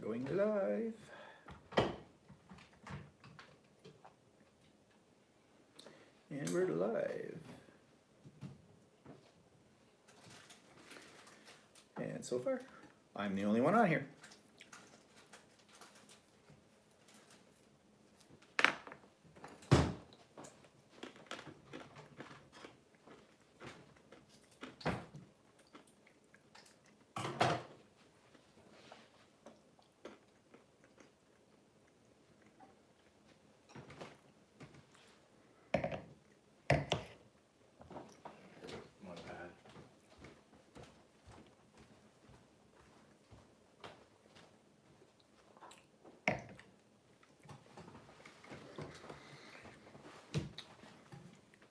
Going live. And we're live. And so far, I'm the only one on here.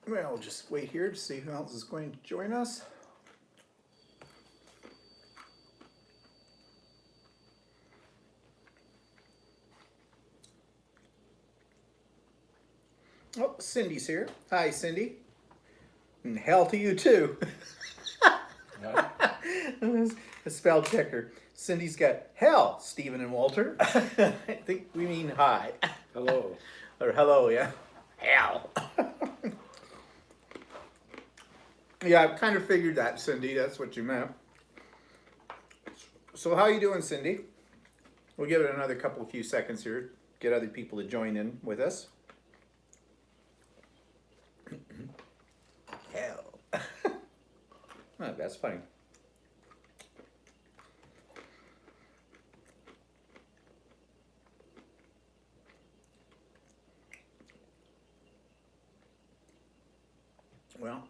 Well, I'll just wait here to see who else is going to join us. Oh, Cindy's here. Hi, Cindy. And hell to you too. A spell checker. Cindy's got hell, Stephen and Walter. I think we mean hi. Hello. Or hello, yeah. Hell. Yeah, I kind of figured that, Cindy. That's what you meant. So how you doing, Cindy? We'll give it another few seconds here. Get other people to join in with us. Hell. Oh, that's funny. Well.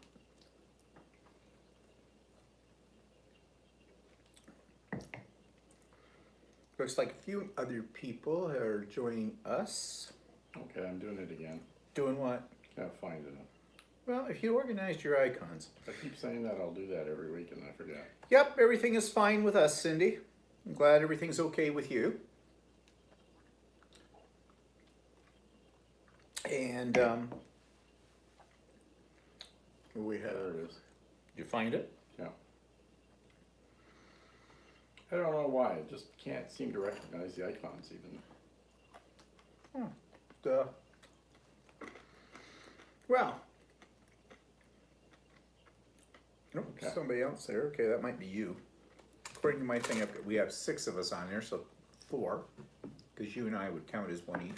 Looks like a few other people are joining us. Okay, I'm doing it again. Doing what? Gotta find it. Well, if you organized your icons. I keep saying that I'll do that every week and I forget. Yep, everything is fine with us, Cindy. I'm glad everything's okay with you. And we have. There it is. You find it? Yeah. I don't know why. I just can't seem to recognize the icons even. Well. Nope, Okay. Somebody else there. Okay, that might be you. According to my thing, we have 6 of us on there, so 4. Because you and I would count as one each.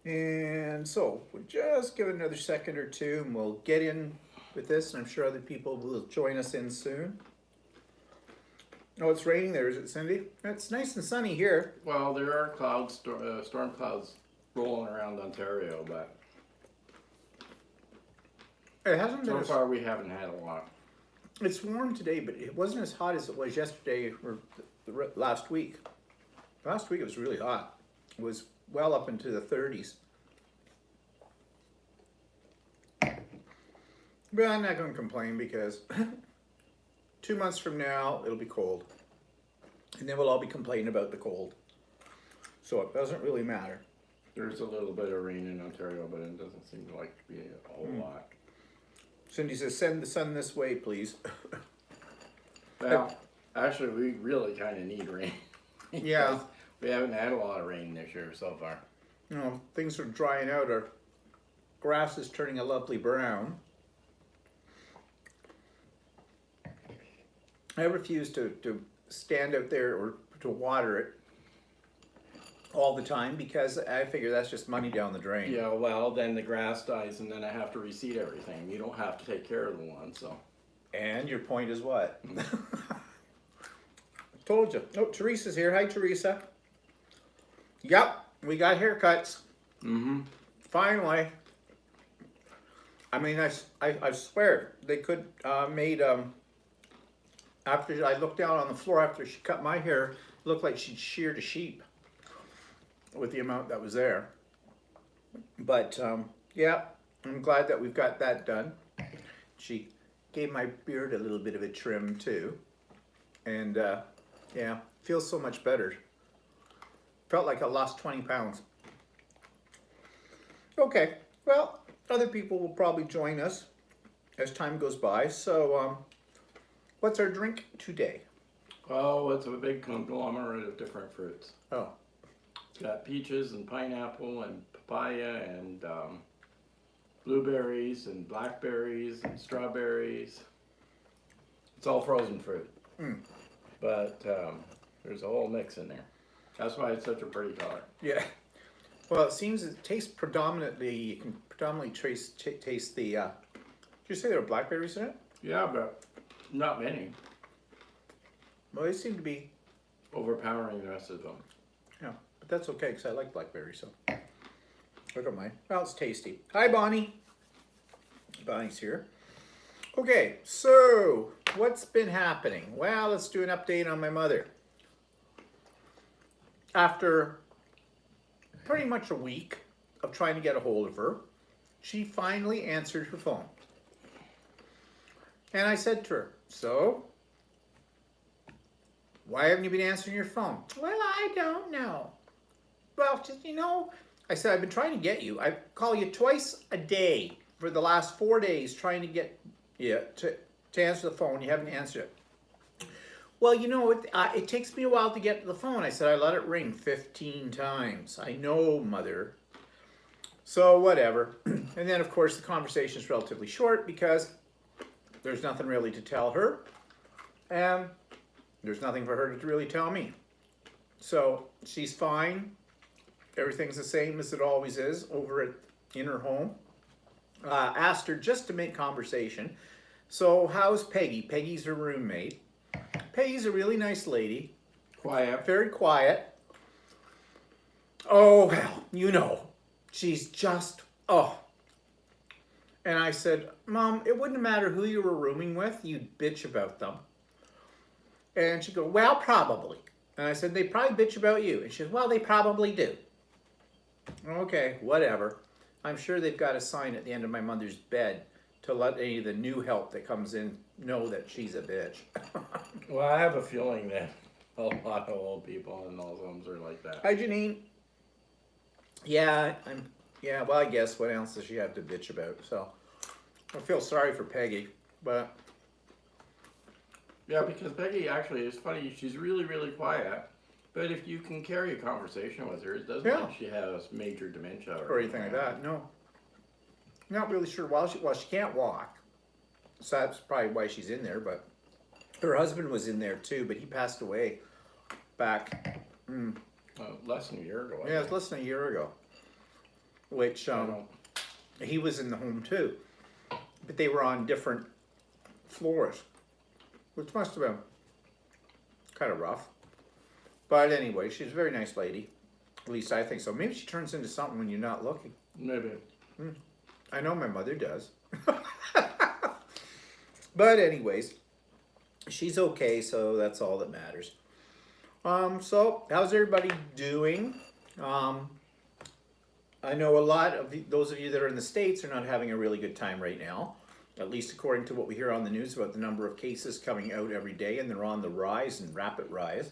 And so, we'll just give it another second or two and we'll get in with this, and I'm sure other people will join us in soon. Oh, it's raining there, is it, Cindy? It's nice and sunny here. Well, there are clouds, storm clouds rolling around Ontario, but It hasn't so been far we haven't had a lot. It's warm today, but it wasn't as hot as it was yesterday or last week. Last week it was really hot. It was well up into the 30s. But I'm not going to complain because 2 months from now it'll be cold. And then we'll all be complaining about the cold. So it doesn't really matter. There's a little bit of rain in Ontario, but it doesn't seem to like to be a whole lot. Cindy says, send the sun this way, please. Well, actually we really kind of need rain. Yeah. We haven't had a lot of rain this year so far. You know, things are drying out. Our grass is turning a lovely brown. I refuse to stand out there or to water it all the time because I figure that's just money down the drain. Yeah, well, then the grass dies and then I have to reseed everything. You don't have to take care of the one, so. And your point is what? Told you. Oh, Teresa's here. Hi, Teresa. Yep, we got haircuts. Mm-hmm. Finally. I mean, I swear they could made after I looked down on the floor after she cut my hair, it looked like she'd sheared a sheep with the amount that was there. But yeah, I'm glad that we've got that done. She gave my beard a little bit of a trim too, and yeah, feels so much better. Felt like I lost 20 pounds. Okay, well, other people will probably join us as time goes by. So, what's our drink today? Oh, it's a big conglomerate of different fruits. Oh, It's got peaches and pineapple and papaya and blueberries and blackberries and strawberries. It's all frozen fruit. Mm. But there's a whole mix in there. That's why it's such a pretty color. yeah. Well, it seems it tastes predominantly, you can predominantly taste the, did you say there were blackberries in it? Yeah, but not many. Well, they seem to be, Overpowering the rest of them. yeah, but that's okay because I like blackberries, so I don't mind. Well, it's tasty. Hi, Bonnie. Bonnie's here. Okay, so what's been happening? Well, let's do an update on my mother. After pretty much a week of trying to get a hold of her, she finally answered her phone. And I said to her, so, why haven't you been answering your phone? Well, I don't know. Well, just, I said, I've been trying to get you. I call you twice a day for the last 4 days trying to get you to answer the phone. You haven't answered it. Well, it takes me a while to get to the phone. I said, I let it ring 15 times. I know, Mother. So, whatever. And then, of course, the conversation is relatively short because there's nothing really to tell her. And there's nothing for her to really tell me. So, she's fine. Everything's the same as it always is over in her home. Asked her just to make conversation. So, how's Peggy? Peggy's her roommate. Peggy's a really nice lady. Quiet. Very quiet. Oh, well, she's just, oh. And I said, Mom, it wouldn't matter who you were rooming with. You'd bitch about them. And she'd go, well, probably. And I said, they probably bitch about you. And she said, well, they probably do. Okay, whatever. I'm sure they've got a sign at the end of my mother's bed to let any of the new help that comes in know that she's a bitch. Well, I have a feeling that a lot of old people in those homes are like that. Hi, Janine. Yeah, well, I guess what else does she have to bitch about? So I feel sorry for Peggy, but Yeah, because Peggy actually is funny. She's really, really quiet. But if you can carry a conversation with her, it doesn't Yeah. mean she has major dementia or anything like that. No, not really sure. Well, she can't walk, so that's probably why she's in there. But her husband was in there too, but he passed away back. Less than a year ago. I Yeah, think. it's less than a year ago. Which he was in the home too, but they were on different floors, which must have been kind of rough. But anyway, she's a very nice lady. At least I think so. Maybe she turns into something when you're not looking. Maybe. I know my mother does. But anyways, she's okay, so that's all that matters. So how's everybody doing? I know a lot of those of you that are in the States are not having a really good time right now, at least according to what we hear on the news about the number of cases coming out every day, and they're on the rise and rapid rise.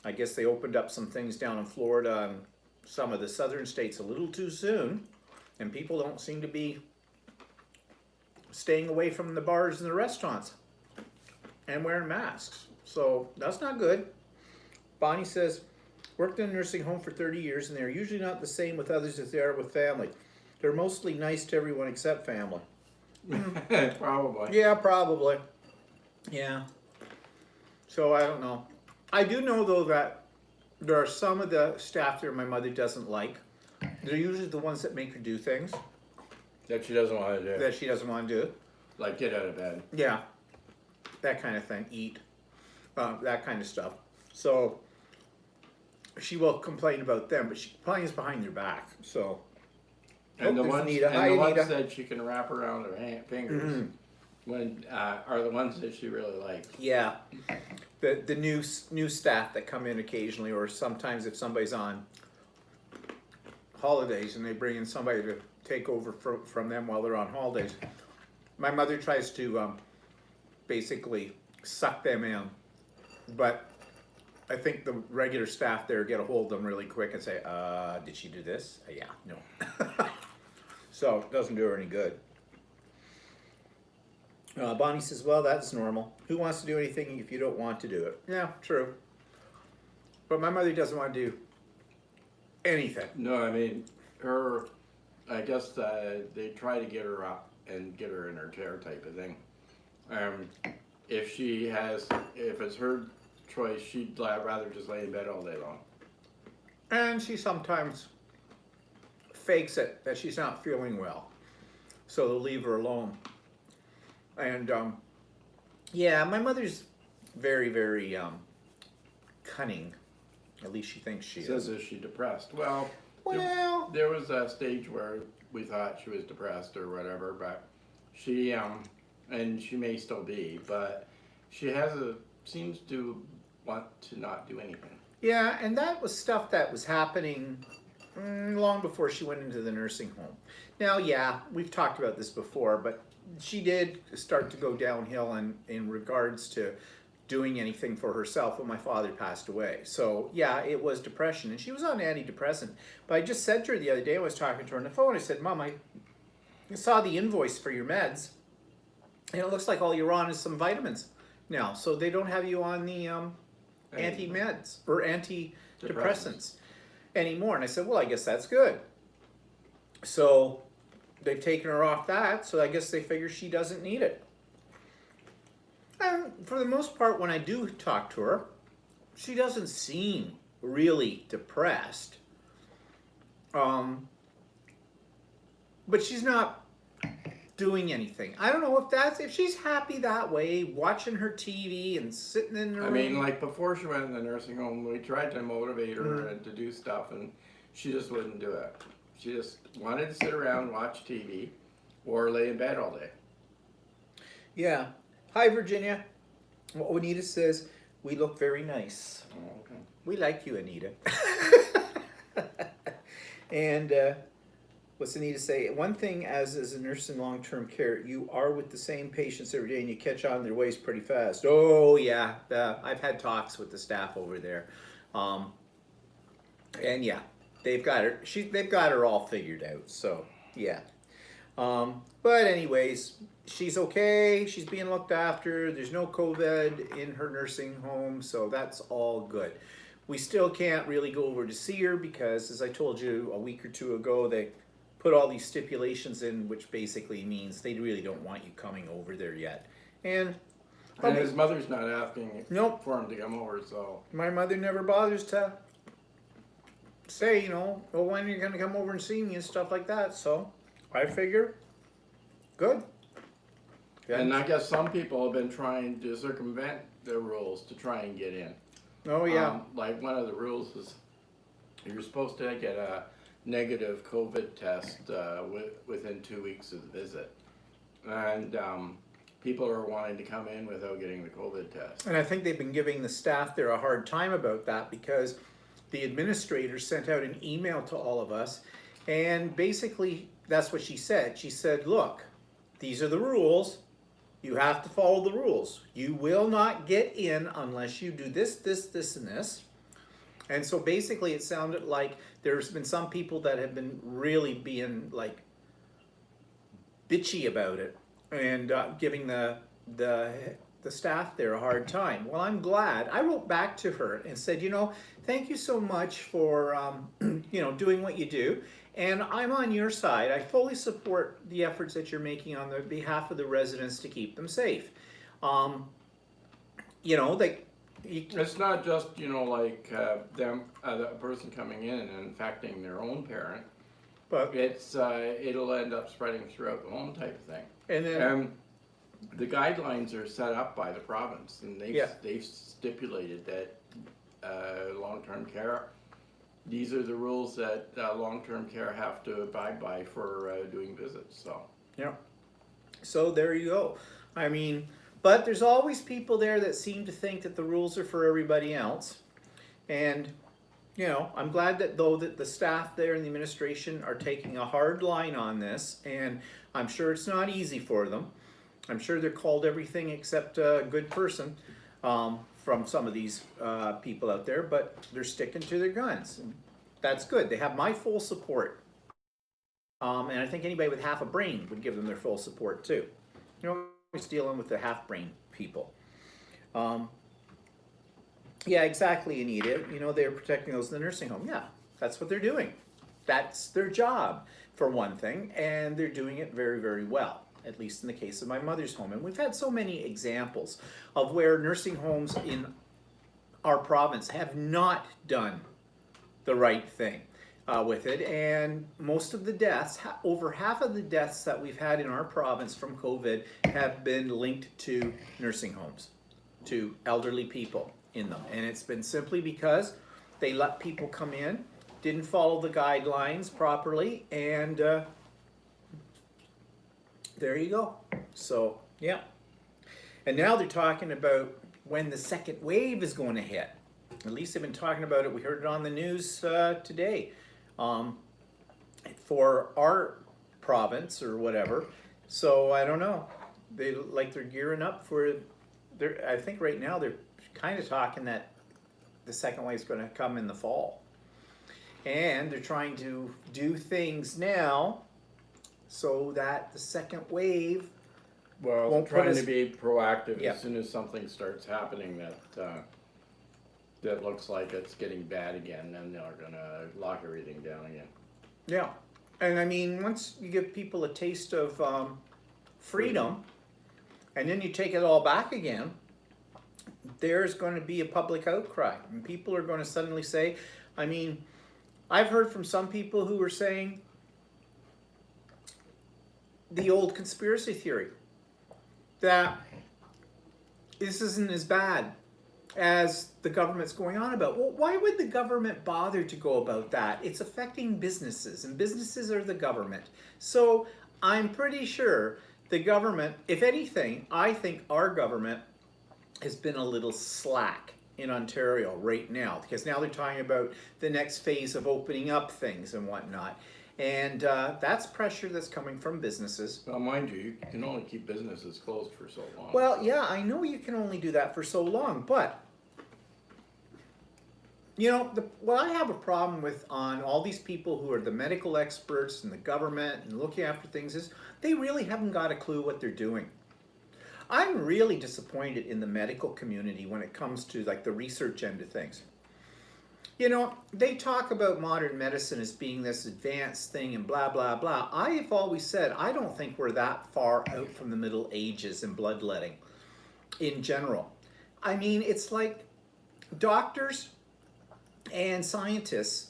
I guess they opened up some things down in Florida and some of the southern states a little too soon, and people don't seem to be staying away from the bars and the restaurants and wearing masks. So that's not good. Bonnie says, worked in a nursing home for 30 years and they're usually not the same with others as they are with family. They're mostly nice to everyone except family. Probably. Yeah, probably. Yeah. So I don't know. I do know though that there are some of the staff there my mother doesn't like. They're usually the ones that make her do things That she doesn't want to do. that she doesn't want to do. Like get out of bed. Yeah, that kind of thing. Eat, that kind of stuff. So she will complain about them, but she complains behind their back. So And the there's ones, Anita. and Hi, the ones Anita. that she can wrap around her fingers when are the ones that she really likes. Yeah, the new staff that come in occasionally, or sometimes if somebody's on holidays and they bring in somebody to take over from them while they're on holidays. My mother tries to basically suck them in, but I think the regular staff there get a hold of them really quick and say, did she do this? Yeah, no. So it doesn't do her any good. Bonnie says, well, that's normal. Who wants to do anything if you don't want to do it? Yeah, true. But my mother doesn't want to do anything. No, I mean, I guess they try to get her up and get her in her chair type of thing. If it's her choice, she'd rather just lay in bed all day long. And she sometimes fakes it that she's not feeling well. So they'll leave her alone. And yeah, my mother's very, very cunning. At least she thinks she Says, is. is she depressed? Well, Well, there was a stage where we thought she was depressed or whatever, but she, and she may still be, but she seems to want to not do anything. yeah, and that was stuff that was happening long before she went into the nursing home. Now, yeah, we've talked about this before, but she did start to go downhill in regards to doing anything for herself when my father passed away. So yeah, it was depression, and she was on antidepressant. But I just said to her the other day, I was talking to her on the phone, I said, Mom, I saw the invoice for your meds, and it looks like all you're on is some vitamins now. So they don't have you on the anti-meds or antidepressants anymore. And I said, well, I guess that's good. So they've taken her off that, so I guess they figure she doesn't need it. And for the most part, when I do talk to her, she doesn't seem really depressed. But she's not doing anything. I don't know if she's happy that way, watching her TV and sitting in her room. I mean, like before she went in the nursing home, we tried to motivate her and to do stuff, and she just wouldn't do it. She just wanted to sit around and watch TV or lay in bed all day. Yeah. Hi, Virginia. Well, Anita says, we look very nice. Oh, okay. We like you, Anita. And what's Anita say? One thing as a nurse in long-term care, you are with the same patients every day and you catch on their ways pretty fast. Oh, yeah. I've had talks with the staff over there. And yeah, they've got her all figured out. So, yeah. But anyways, she's okay. She's being looked after. There's no COVID in her nursing home, so that's all good. We still can't really go over to see her because, as I told you a week or two ago, they put all these stipulations in, which basically means they really don't want you coming over there yet. And his mother's not asking Nope. for him to come over, so. My mother never bothers to say, well, when are you going to come over and see me and stuff like that. So I figure, good. And I guess some people have been trying to circumvent the rules to try and get in. Oh, yeah. Like one of the rules is you're supposed to get a negative COVID test within 2 weeks of the visit. And people are wanting to come in without getting the COVID test. And I think they've been giving the staff there a hard time about that because the administrator sent out an email to all of us, and basically that's what she said. She said, look, these are the rules. You have to follow the rules. You will not get in unless you do this, this, this, and this. And so basically it sounded like there's been some people that have been really being like bitchy about it and giving the staff there a hard time. Well, I'm glad. I wrote back to her and said, thank you so much for, doing what you do. And I'm on your side. I fully support the efforts that you're making on the behalf of the residents to keep them safe. It's not just, a person coming in and infecting their own parent, but it'll end up spreading throughout the home type of thing. And then the guidelines are set up by the province, and they've stipulated that long-term care, these are the rules that long-term care have to abide by for doing visits. So yeah, so there you go. I mean, but there's always people there that seem to think that the rules are for everybody else, and I'm glad that the staff there and the administration are taking a hard line on this, and I'm sure it's not easy for them. I'm sure they're called everything except a good person from some of these people out there, but they're sticking to their guns. And that's good. They have my full support. And I think anybody with half a brain would give them their full support too. always dealing with the half-brain people. Yeah, exactly, Anita. You know, they're protecting those in the nursing home. Yeah, that's what they're doing. That's their job, for one thing, and they're doing it very, very well, at least in the case of my mother's home. And we've had so many examples of where nursing homes in our province have not done the right thing with it. And most of the deaths, over half of the deaths that we've had in our province from COVID have been linked to nursing homes, to elderly people in them. And it's been simply because they let people come in, didn't follow the guidelines properly, and there you go. So, yeah. And now they're talking about when the second wave is going to hit. At least they've been talking about it. We heard it on the news today for our province or whatever. So I don't know. They're gearing up for. I think right now they're kind of talking that the second wave is going to come in the fall, and they're trying to do things now so that the second wave. Well, won't trying put to us- be proactive Yeah. as soon as something starts happening that looks like it's getting bad again, then they're gonna lock everything down again. Yeah, and I mean, once you give people a taste of freedom, and then you take it all back again, there's going to be a public outcry, and people are going to suddenly say, I mean, I've heard from some people who were saying the old conspiracy theory that this isn't as bad as the government's going on about. Well, why would the government bother to go about that? It's affecting businesses, and businesses are the government. So I'm pretty sure the government, if anything, I think our government has been a little slack in Ontario right now, because now they're talking about the next phase of opening up things and whatnot. And that's pressure that's coming from businesses. Well, mind you, you can only keep businesses closed for so long. Well, yeah, I know you can only do that for so long, but you know, what I have a problem with on all these people who are the medical experts and the government and looking after things is they really haven't got a clue what they're doing. I'm really disappointed in the medical community when it comes to like the research end of things. You know, they talk about modern medicine as being this advanced thing and blah, blah, blah. I have always said, I don't think we're that far out from the Middle Ages in bloodletting in general. I mean, it's like doctors and scientists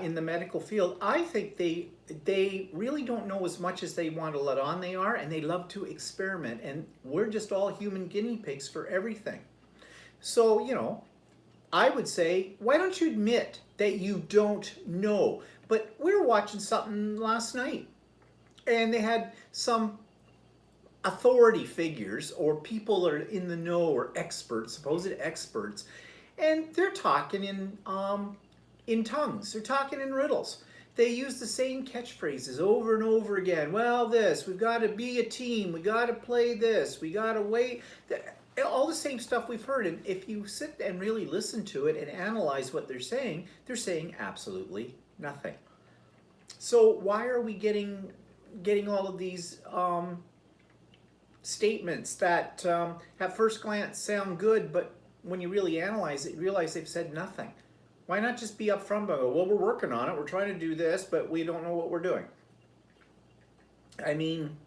in the medical field, I think they really don't know as much as they want to let on they are, and they love to experiment, and we're just all human guinea pigs for everything. So, you know, I would say, why don't you admit that you don't know? But we were watching something last night, and they had some authority figures or people that are in the know or experts, supposed experts, and they're talking in tongues. They're talking in riddles. They use the same catchphrases over and over again. Well, this, we've got to be a team. We got to play this. We got to wait. All the same stuff we've heard. And if you sit and really listen to it and analyze what they're saying absolutely nothing. So why are we getting all of these statements that at first glance sound good, but when you really analyze it, you realize they've said nothing? Why not just be upfront about, well, we're working on it, we're trying to do this, but we don't know what we're doing? I mean,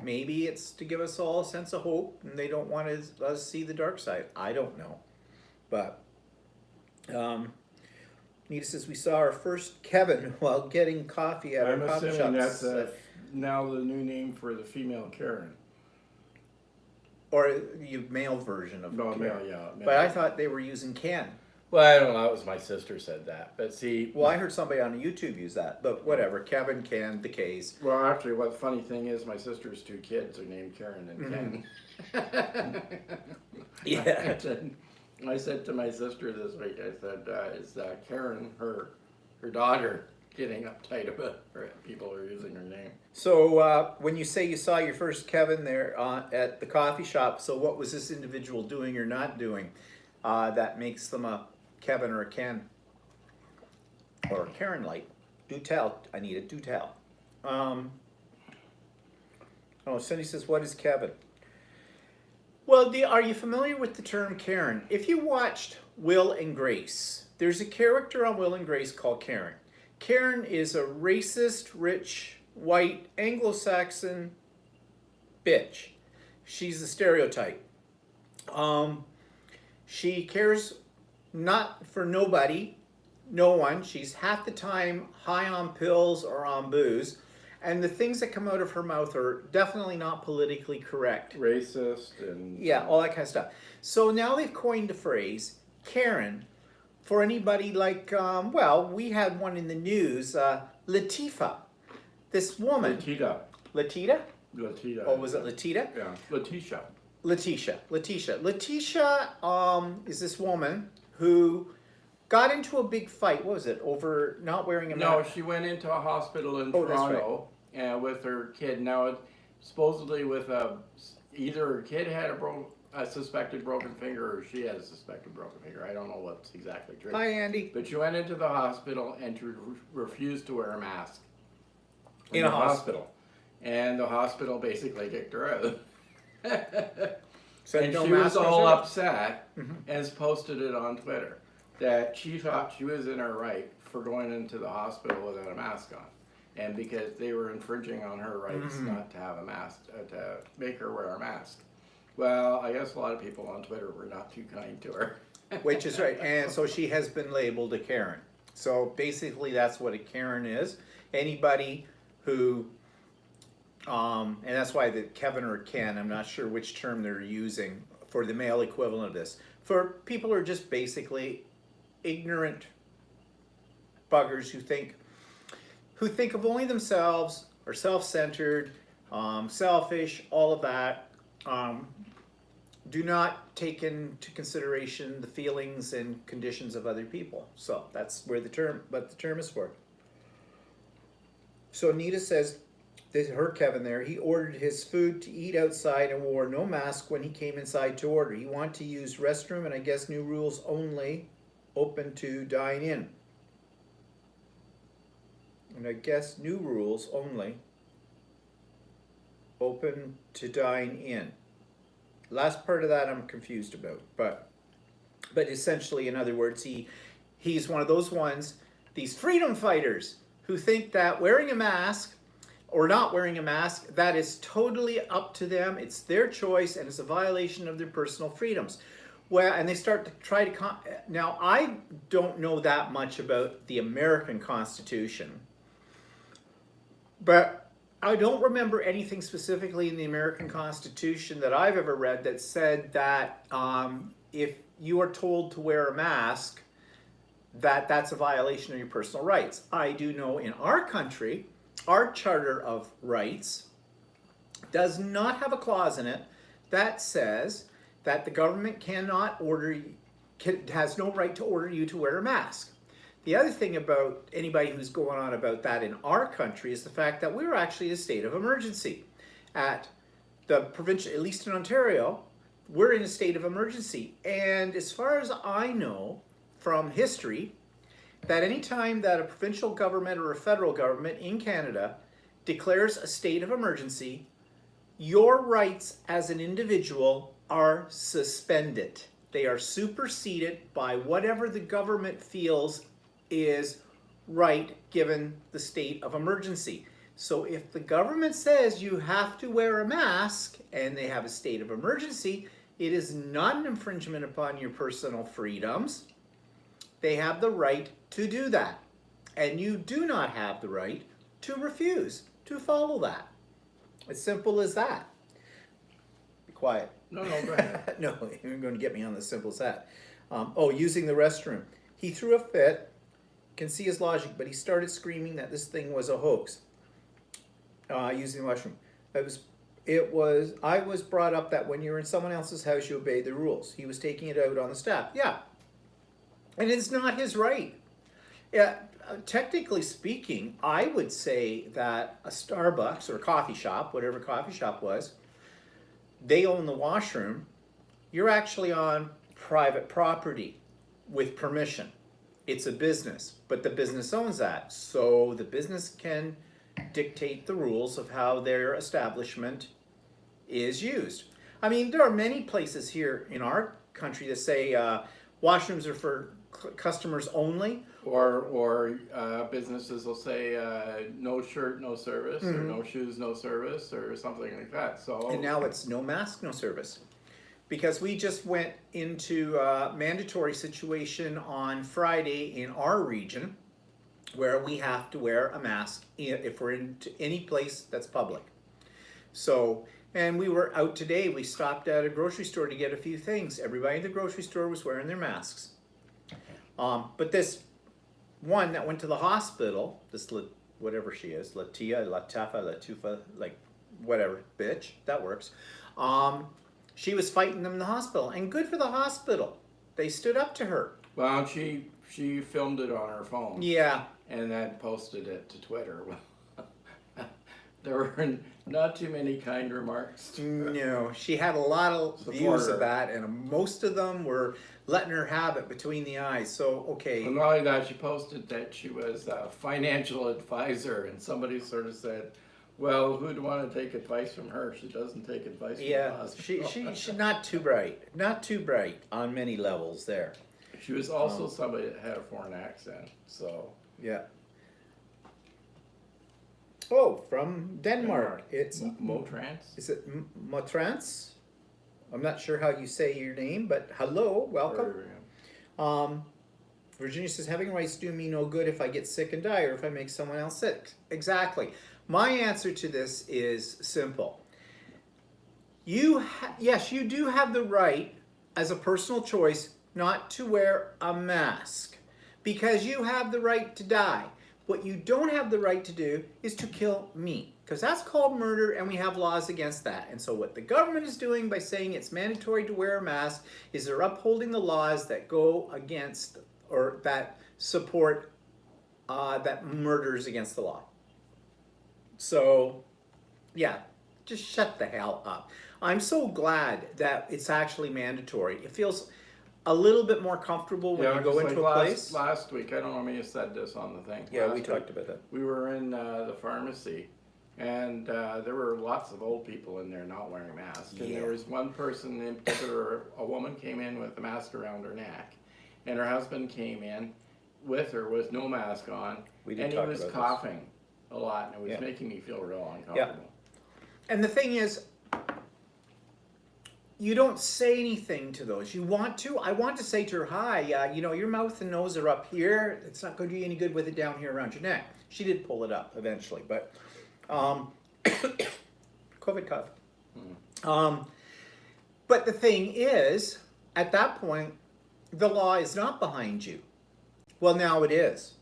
maybe it's to give us all a sense of hope, and they don't want us see the dark side. I don't know. But Nita says, we saw our first Kevin while getting coffee at our coffee shop. I'm assuming that's now the new name for the female Karen. Or the male version of No, Karen. male, yeah. Male. But I thought they were using Ken. Well, I don't know. That was my sister said that. But see. Well, I heard somebody on YouTube use that. But whatever. Kevin, Ken, the K's. Well, actually, what the funny thing is, my sister's two kids are named Karen and Ken. Yeah. I said to my sister this week, I said, is Karen, her daughter, getting uptight about people are using her name? So when you say you saw your first Kevin there at the coffee shop, so what was this individual doing or not doing that makes them a Kevin or a Ken or a Karen light? Do tell, Anita, do tell. Oh, Cindy says, what is Kevin? Well, are you familiar with the term Karen? If you watched Will and Grace, there's a character on Will and Grace called Karen. Karen is a racist, rich, white, Anglo-Saxon bitch. She's the stereotype. She cares not for nobody, no one. She's half the time high on pills or on booze. And the things that come out of her mouth are definitely not politically correct. Racist and... Yeah, all that kind of stuff. So now they've coined the phrase, Karen, for anybody like, well, we had one in the news, Latifah. This woman. Latita. Latita? Latita. Oh, was it Latita? Yeah, Letitia. Letitia is this woman who got into a big fight. What was it? Over not wearing a mask? No, she went into a hospital in Toronto and with her kid. Now, supposedly with either her kid had a suspected broken finger or she had a suspected broken finger. I don't know what's exactly true. Hi, Andy. But she went into the hospital and refused to wear a mask. In a hospital. And the hospital basically kicked her out. So and no she was mask all on? upset and posted it on Twitter that she thought she was in her right for going into the hospital without a mask on, and because they were infringing on her rights not to have a mask, to make her wear a mask. Well, I guess a lot of people on Twitter were not too kind to her. Which is right, and so she has been labeled a Karen. So basically that's what a Karen is. Anybody who and that's why the Kevin or Ken, I'm not sure which term they're using for the male equivalent of this. For people who are just basically ignorant buggers who think of only themselves, are self-centered, selfish, all of that. Do not take into consideration the feelings and conditions of other people. So that's where what the term is for. So Anita says, her Kevin there, he ordered his food to eat outside and wore no mask when he came inside to order. He wanted to use restroom and I guess new rules only, open to dine in. And I guess new rules only, open to dine in. Last part of that I'm confused about, but essentially, in other words, he's one of those ones, these freedom fighters who think that wearing a mask or not wearing a mask, that is totally up to them. It's their choice and it's a violation of their personal freedoms. Well, and they start to try to, now I don't know that much about the American Constitution, but I don't remember anything specifically in the American Constitution that I've ever read that said that if you are told to wear a mask, that's a violation of your personal rights. I do know in our country, our Charter of Rights does not have a clause in it that says that the government has no right to order you to wear a mask. The other thing about anybody who's going on about that in our country is the fact that we're actually in a state of emergency. At the provincial, at least in Ontario, we're in a state of emergency. And as far as I know from history, that any time that a provincial government or a federal government in Canada declares a state of emergency, your rights as an individual are suspended. They are superseded by whatever the government feels is right given the state of emergency. So if the government says you have to wear a mask and they have a state of emergency, it is not an infringement upon your personal freedoms. They have the right to do that. And you do not have the right to refuse to follow that. As simple as that. Be quiet. No, go ahead. No, you're going to get me on the simple as that. Using the restroom. He threw a fit. Can see his logic, but he started screaming that this thing was a hoax. Using the restroom. I was brought up that when you're in someone else's house, you obey the rules. He was taking it out on the staff. Yeah. And it's not his right. Yeah, technically speaking, I would say that a Starbucks or a coffee shop, whatever coffee shop was, they own the washroom. You're actually on private property with permission. It's a business, but the business owns that. So the business can dictate the rules of how their establishment is used. I mean, there are many places here in our country that say washrooms are for customers only. Or businesses will say no shirt, no service, or no shoes, no service, or something like that. So And now it's no mask, no service. Because we just went into a mandatory situation on Friday in our region where we have to wear a mask if we're in any place that's public. So, and we were out today, we stopped at a grocery store to get a few things. Everybody in the grocery store was wearing their masks. But this one that went to the hospital, this whatever she is, Latufa, like whatever, bitch, that works. She was fighting them in the hospital, and good for the hospital. They stood up to her. Well, she filmed it on her phone. Yeah. And then posted it to Twitter. There were not too many kind remarks. No, she had a lot of views of that, and most of them were letting her have it between the eyes. So, okay. And not only that, she posted that she was a financial advisor, and somebody sort of said, well, who'd want to take advice from her? She doesn't take advice from us. She's not too bright. Not too bright on many levels there. She was also somebody that had a foreign accent, so. Yeah. Oh, from Denmark. It's Motrans. Is it Motrans? I'm not sure how you say your name, but hello, welcome. Virginia says, having rights do me no good if I get sick and die or if I make someone else sick. Exactly. My answer to this is simple. Yes, you do have the right as a personal choice not to wear a mask because you have the right to die. What you don't have the right to do is to kill me, because that's called murder and we have laws against that. And so what the government is doing by saying it's mandatory to wear a mask is they're upholding the laws that go against or that support that murders against the law. So, yeah, just shut the hell up. I'm so glad that it's actually mandatory. It feels a little bit more comfortable when you go into a place. Last week, I don't know, maybe you said this on the thing. Yeah, we talked about that. We were in the pharmacy, and there were lots of old people in there not wearing masks. And there was one person in particular, a woman came in with a mask around her neck, and her husband came in with her with no mask on, and he was coughing a lot, and it was making me feel real uncomfortable. Yeah. And the thing is, you don't say anything to those. You want to? I want to say to her, hi, you know, your mouth and nose are up here. It's not going to do you any good with it down here around your neck. She did pull it up eventually, but COVID cough. But the thing is, at that point, the law is not behind you. Well, now it is.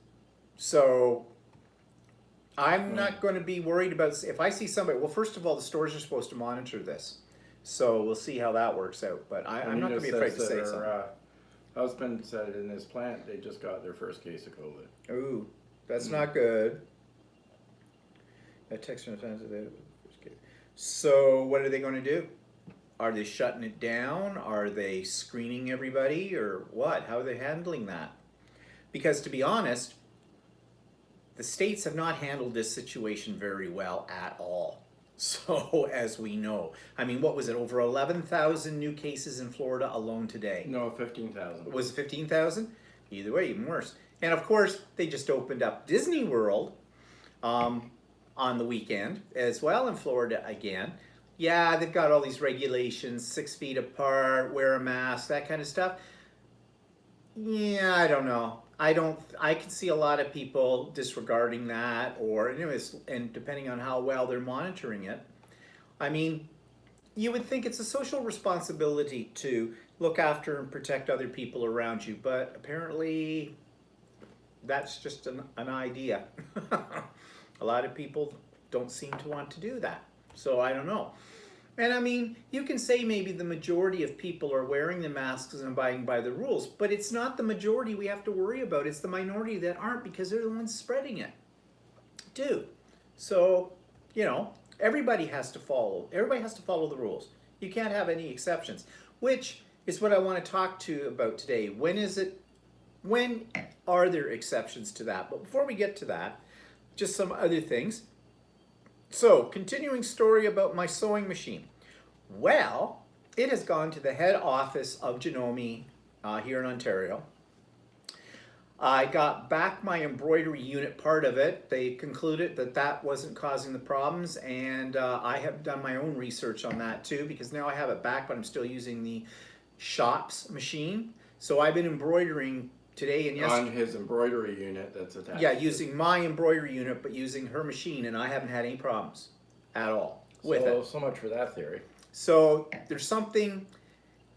So I'm not going to be worried about if I see somebody. Well, first of all, the stores are supposed to monitor this. So we'll see how that works out. But I'm not going to be afraid to say something. Her husband said in his plant they just got their first case of COVID. Ooh, that's not good. That text from the fans. So what are they going to do? Are they shutting it down? Are they screening everybody or what? How are they handling that? Because to be honest, the states have not handled this situation very well at all. So, as we know, I mean, what was it? Over 11,000 new cases in Florida alone today. No, 15,000. Was it 15,000? Either way, even worse. And of course, they just opened up Disney World on the weekend as well in Florida again. Yeah, they've got all these regulations, 6 feet apart, wear a mask, that kind of stuff. Yeah, I don't know. I can see a lot of people disregarding that, or anyways, and depending on how well they're monitoring it. I mean, you would think it's a social responsibility to look after and protect other people around you, but apparently that's just an idea. A lot of people don't seem to want to do that, so I don't know. And I mean, you can say maybe the majority of people are wearing the masks and abiding by the rules, but it's not the majority we have to worry about. It's the minority that aren't, because they're the ones spreading it too. So, you know, everybody has to follow the rules. You can't have any exceptions, which is what I want to talk to you about today. When are there exceptions to that? But before we get to that, just some other things. So, continuing story about my sewing machine. Well, it has gone to the head office of Janome here in Ontario. I got back my embroidery unit part of it. They concluded that that wasn't causing the problems, and I have done my own research on that too, because now I have it back, but I'm still using the shop's machine. So I've been embroidering today and yesterday. On his embroidery unit that's attached. Yeah, using my embroidery unit, but using her machine, and I haven't had any problems at all with it. So much for that theory. So there's something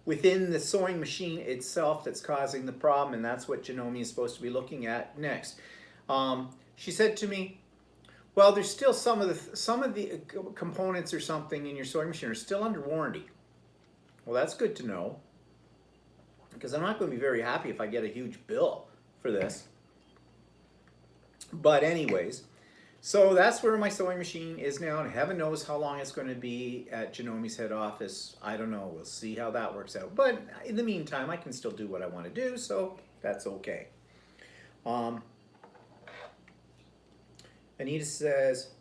within the sewing machine itself that's causing the problem, and that's what Janome is supposed to be looking at next. She said to me, well, there's still some of the components or something in your sewing machine are still under warranty. Well, that's good to know, because I'm not going to be very happy if I get a huge bill for this. But anyways, so that's where my sewing machine is now, and heaven knows how long it's going to be at Janome's head office. I don't know. We'll see how that works out. But in the meantime, I can still do what I want to do, so that's okay. Anita says,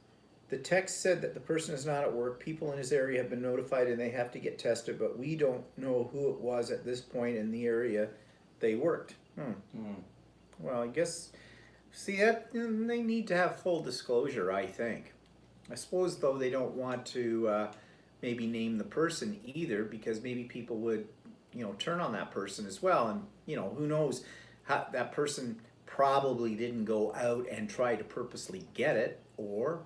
the text said that the person is not at work. People in his area have been notified and they have to get tested, but we don't know who it was at this point in the area they worked. Well, I guess... See, that they need to have full disclosure, I think. I suppose, though, they don't want to maybe name the person either, because maybe people would, turn on that person as well. And, who knows, how, that person probably didn't go out and try to purposely get it, or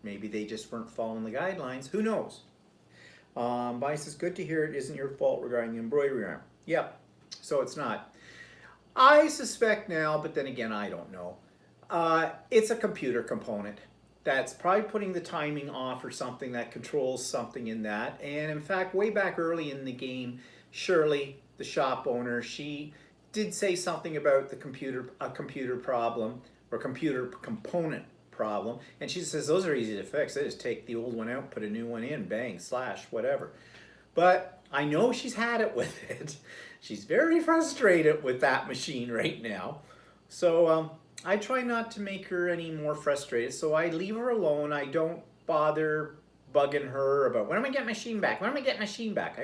maybe they just weren't following the guidelines. Who knows? Bonnie says, good to hear it isn't your fault regarding the embroidery arm. Yep, so it's not. I suspect now, but then again, I don't know. It's a computer component that's probably putting the timing off or something that controls something in that. And in fact, way back early in the game, Shirley, the shop owner, she did say something about a computer problem or computer component problem. And she says those are easy to fix. They just take the old one out, put a new one in, bang, slash, whatever. But I know she's had it with it. She's very frustrated with that machine right now. So I try not to make her any more frustrated. So I leave her alone. I don't bother bugging her about, when am I getting my machine back? When am I getting my machine back?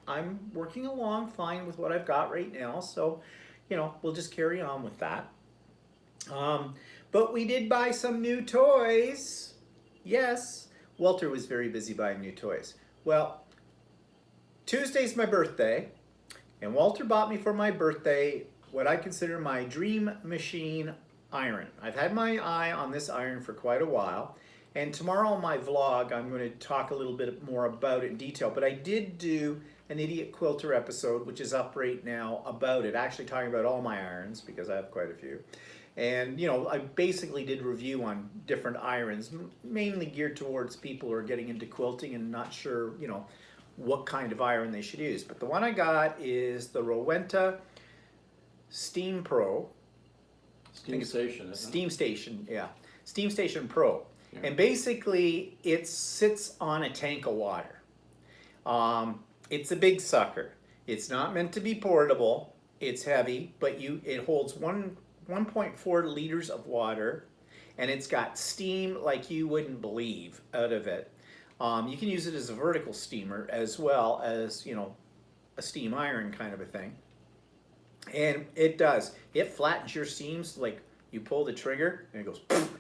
I'm working along fine with what I've got right now. So, we'll just carry on with that. But we did buy some new toys. Yes. Walter was very busy buying new toys. Well, Tuesday's my birthday. And Walter bought me for my birthday what I consider my dream machine iron. I've had my eye on this iron for quite a while. And tomorrow on my vlog, I'm going to talk a little bit more about it in detail. But I did do an Idiot Quilter episode, which is up right now, about it. Actually talking about all my irons, because I have quite a few. And, I basically did review on different irons, mainly geared towards people who are getting into quilting and not sure, what kind of iron they should use. But the one I got is the Rowenta Steam Pro. Steam Station, isn't it? Steam Station, yeah. Steam Station Pro. Yeah. And basically, it sits on a tank of water. It's a big sucker. It's not meant to be portable. It's heavy, but it holds 1.4 liters of water, and it's got steam like you wouldn't believe out of it. You can use it as a vertical steamer as well as, a steam iron kind of a thing. And it does. It flattens your seams, like you pull the trigger and it goes poof,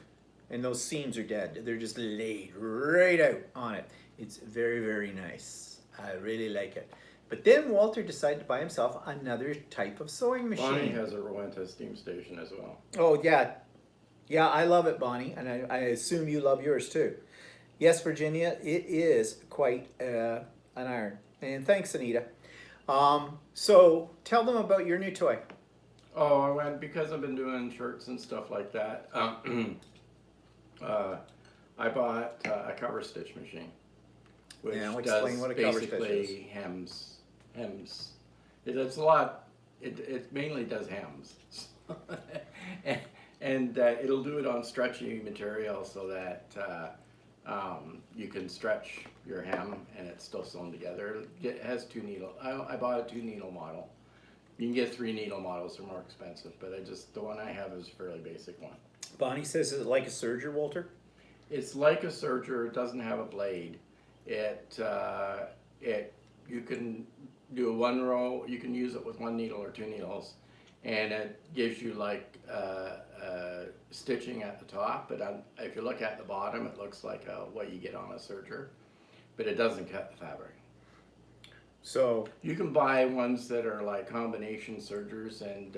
and those seams are dead. They're just laid right out on it. It's very, very nice. I really like it. But then Walter decided to buy himself another type of sewing machine. Bonnie has a Rowenta Steam Station as well. Oh, yeah. Yeah, I love it, Bonnie, and I assume you love yours too. Yes, Virginia, it is quite an iron. And thanks, Anita. So tell them about your new toy. Oh, I went, because I've been doing shirts and stuff like that. I bought a cover stitch machine, which explain what a cover stitch is. basically hems. It's a lot. It mainly does hems, and it'll do it on stretchy material so that you can stretch your hem and it's still sewn together. It has 2 needle. I bought a 2 needle model. You can get 3 needle models, they're more expensive, but the one I have is a fairly basic one. Bonnie says, is it like a serger, Walter? It's like a serger, it doesn't have a blade. You can do a 1 row. You can use it with 1 needle or 2 needles, and it gives you like stitching at the top. But if you look at the bottom, it looks like what you get on a serger, but it doesn't cut the fabric. So you can buy ones that are like combination sergers and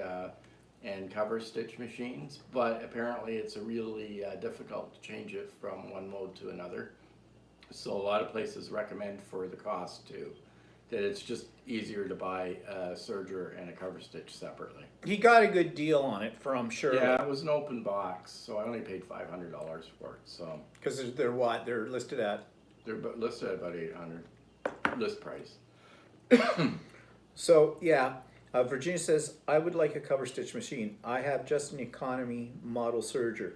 cover stitch machines, but apparently it's really difficult to change it from one mode to another. So a lot of places recommend for the cost too, that it's just easier to buy a serger and a cover stitch separately. he got a good deal on it from Shirley. Yeah, it was an open box, so I only paid $500 for it. So because they're what they're listed at. They're listed at about $800 list price. So yeah, Virginia says, I would like a cover stitch machine. I have just an economy model serger.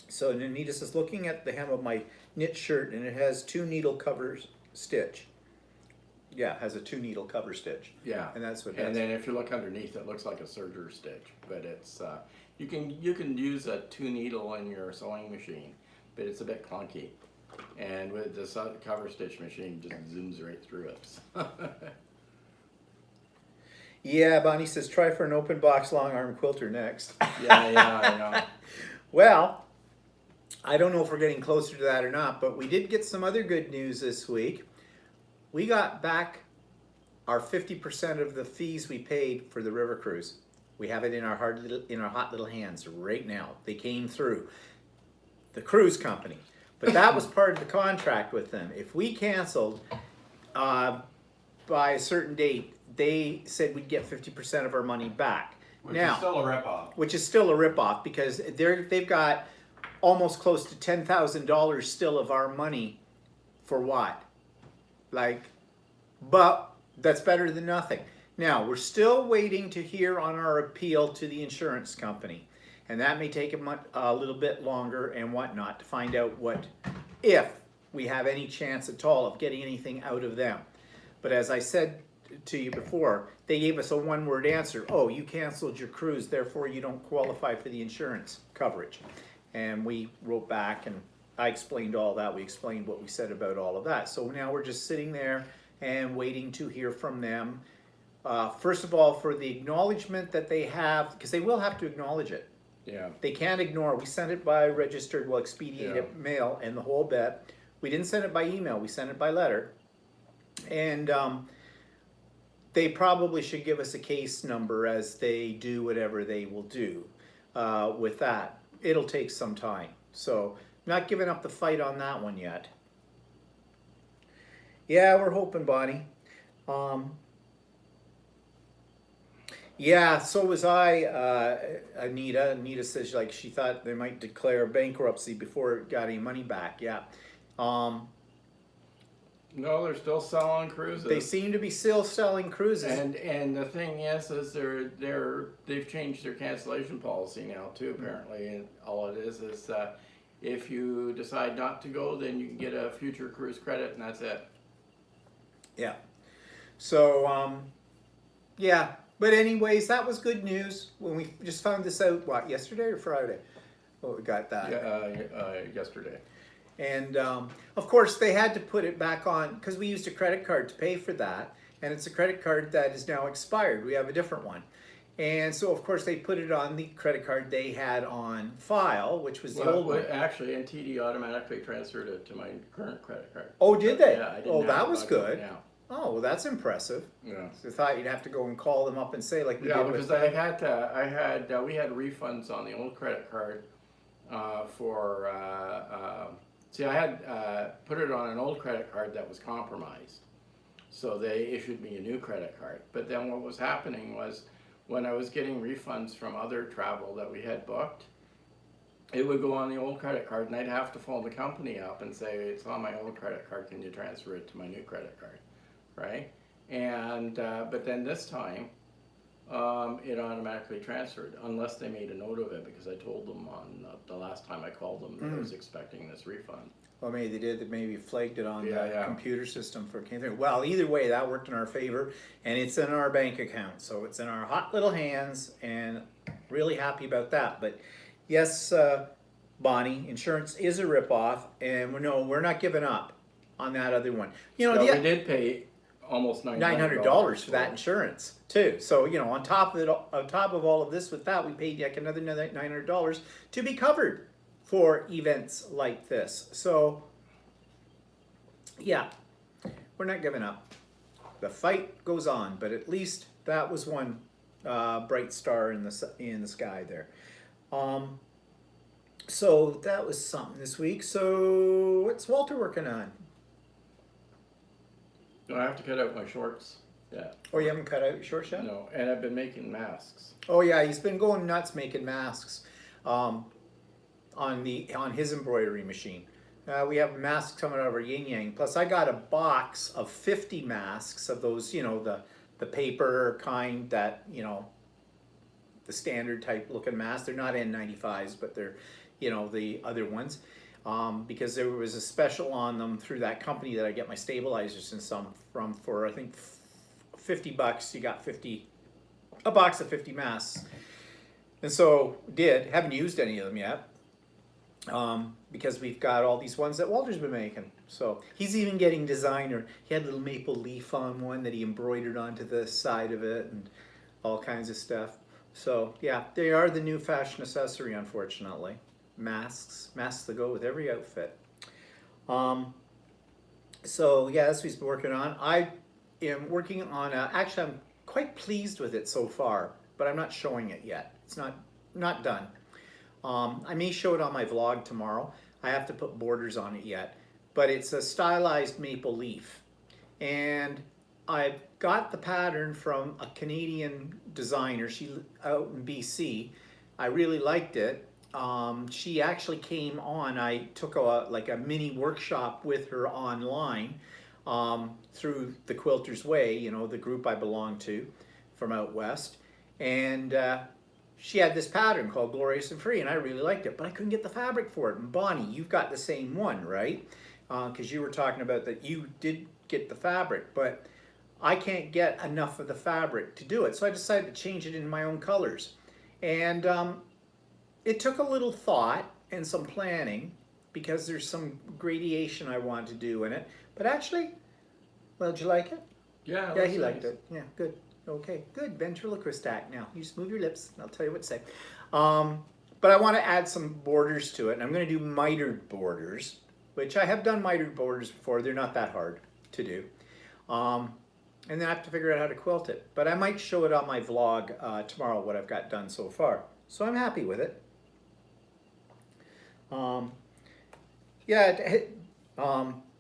So Anita says, looking at the hem of my knit shirt, and it has 2 needle cover stitch. Yeah, it has a 2 needle cover stitch. Yeah, and that's what. And then if you look underneath, it looks like a serger stitch, but it's you can use a 2 needle in your sewing machine, but it's a bit clunky. And with this cover stitch machine, just zooms right through it. Yeah, Bonnie says, try for an open box long arm quilter next. Yeah, I know. Well, I don't know if we're getting closer to that or not, but we did get some other good news this week. We got back our 50% of the fees we paid for the river cruise. We have it in our hot little hands right now. They came through the cruise company. But that was part of the contract with them. If we canceled by a certain date, they said we'd get 50% of our money back. Which is still a ripoff. Which is still a ripoff because they've got almost close to $10,000 still of our money for what? But that's better than nothing. Now, we're still waiting to hear on our appeal to the insurance company. And that may take a little bit longer and whatnot to find out if we have any chance at all of getting anything out of them. But as I said to you before, they gave us a one-word answer. Oh, you canceled your cruise, therefore you don't qualify for the insurance coverage. And we wrote back and I explained all that. We explained what we said about all of that. So now we're just sitting there and waiting to hear from them. First of all, for the acknowledgement that they have, because they will have to acknowledge it. Yeah. They can't ignore. We sent it by registered, expedited mail and the whole bit. We didn't send it by email. We sent it by letter. And they probably should give us a case number as they do whatever they will do with that. It'll take some time. So not giving up the fight on that one yet. Yeah, we're hoping, Bonnie. Yeah, so was I, Anita. Anita says she thought they might declare bankruptcy before it got any money back. Yeah. No, they're still selling cruises. They seem to be still selling cruises. And the thing is they've changed their cancellation policy now too, apparently. And all it is if you decide not to go, then you can get a future cruise credit, and that's it. Yeah. So yeah. But anyways, that was good news when we just found this out, what, yesterday or Friday? Oh, we got that. Yesterday. And of course, they had to put it back on because we used a credit card to pay for that. And it's a credit card that is now expired. We have a different one. And so, of course, they put it on the credit card they had on file, which was the old one. Actually, NTD automatically transferred it to my current credit card. Oh, did they? Yeah, I didn't oh, have that was good. now. Oh, well, that's impressive. Yeah. So I thought you'd have to go and call them up and say like we did because with we had refunds on the old credit card see, I had put it on an old credit card that was compromised. So they issued me a new credit card. But then what was happening was when I was getting refunds from other travel that we had booked, it would go on the old credit card and I'd have to phone the company up and say, it's on my old credit card, can you transfer it to my new credit card? Right? And but then this time it automatically transferred unless they made a note of it, because I told them on the last time I called them that I was expecting this refund. Well, maybe they did. They maybe flagged it on the computer system for came through. Well, either way, that worked in our favor, and it's in our bank account, so it's in our hot little hands, and really happy about that. But yes, Bonnie, insurance is a ripoff, and we're not giving up. on that other one. You know, No, the we did pay almost $900 for that insurance too. So, you know, on top of it, on top of all of this, with that, we paid like another $900 to be covered for events like this. So, yeah, we're not giving up. The fight goes on, but at least that was one bright star in the sky there. So that was something this week. So what's Walter working on? No, I have to cut out my shorts. Yeah. Oh, you haven't cut out your shorts yet? No, and I've been making masks. Oh yeah, he's been going nuts making masks on his embroidery machine. We have masks coming out of our yin yang. Plus, I got a box of 50 masks of those, you know, the paper kind that, you know, the standard type looking masks. They're not N95s, but they're, you know, the other ones. Because there was a special on them through that company that I get my stabilizers and some from for, I think, $50. You got a box of 50 masks. And so haven't used any of them yet. Because we've got all these ones that Walter's been making. So he's even getting designer. He had a little maple leaf on one that he embroidered onto the side of it and all kinds of stuff. So yeah, they are the new fashion accessory, unfortunately. Masks that go with every outfit. So yeah, that's what he's been working on. I am working on actually I'm quite pleased with it so far, but I'm not showing it yet. It's not done. I may show it on my vlog tomorrow. I have to put borders on it yet, but it's a stylized maple leaf. And I got the pattern from a Canadian designer. She out in BC. I really liked it. She actually came on. I took like a mini workshop with her online through the Quilters Way, you know, the group I belong to from out west. And she had this pattern called Glorious and Free, and I really liked it, but I couldn't get the fabric for it. And Bonnie, you've got the same one, right? Because you were talking about that you did get the fabric, but I can't get enough of the fabric to do it. So I decided to change it in my own colors. And it took a little thought and some planning because there's some gradation I want to do in it. But actually, well, did you like it? Yeah, Yeah, he liked it. Yeah, good. Okay, good. Ventriloquist act now. You just move your lips and I'll tell you what to say. But I want to add some borders to it. And I'm going to do mitered borders, which I have done mitered borders before. They're not that hard to do. And then I have to figure out how to quilt it. But I might show it on my vlog tomorrow, what I've got done so far. So I'm happy with it.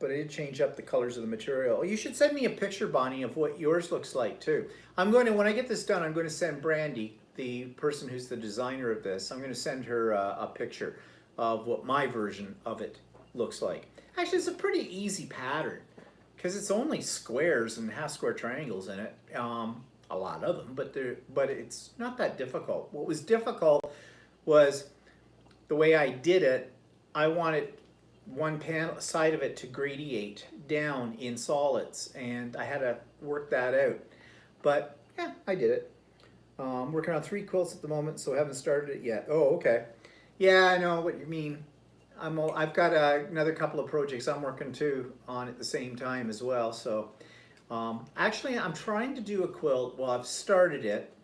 But I did change up the colors of the material. You should send me a picture, Bonnie, of what yours looks like too. When I get this done, I'm going to send Brandy, the person who's the designer of this, I'm going to send her a picture of what my version of it looks like. Actually, it's a pretty easy pattern because it's only squares and half square triangles in it. A lot of them, but it's not that difficult. What was difficult was the way I did it. I wanted one panel side of it to gradiate down in solids, and I had to work that out. But yeah, I did it. Working on 3 quilts at the moment, so I haven't started it yet. Oh, okay. Yeah, I know what you mean. I've got another couple of projects I'm working on at the same time as well. So actually, I'm trying to do a quilt. Well, I've started it.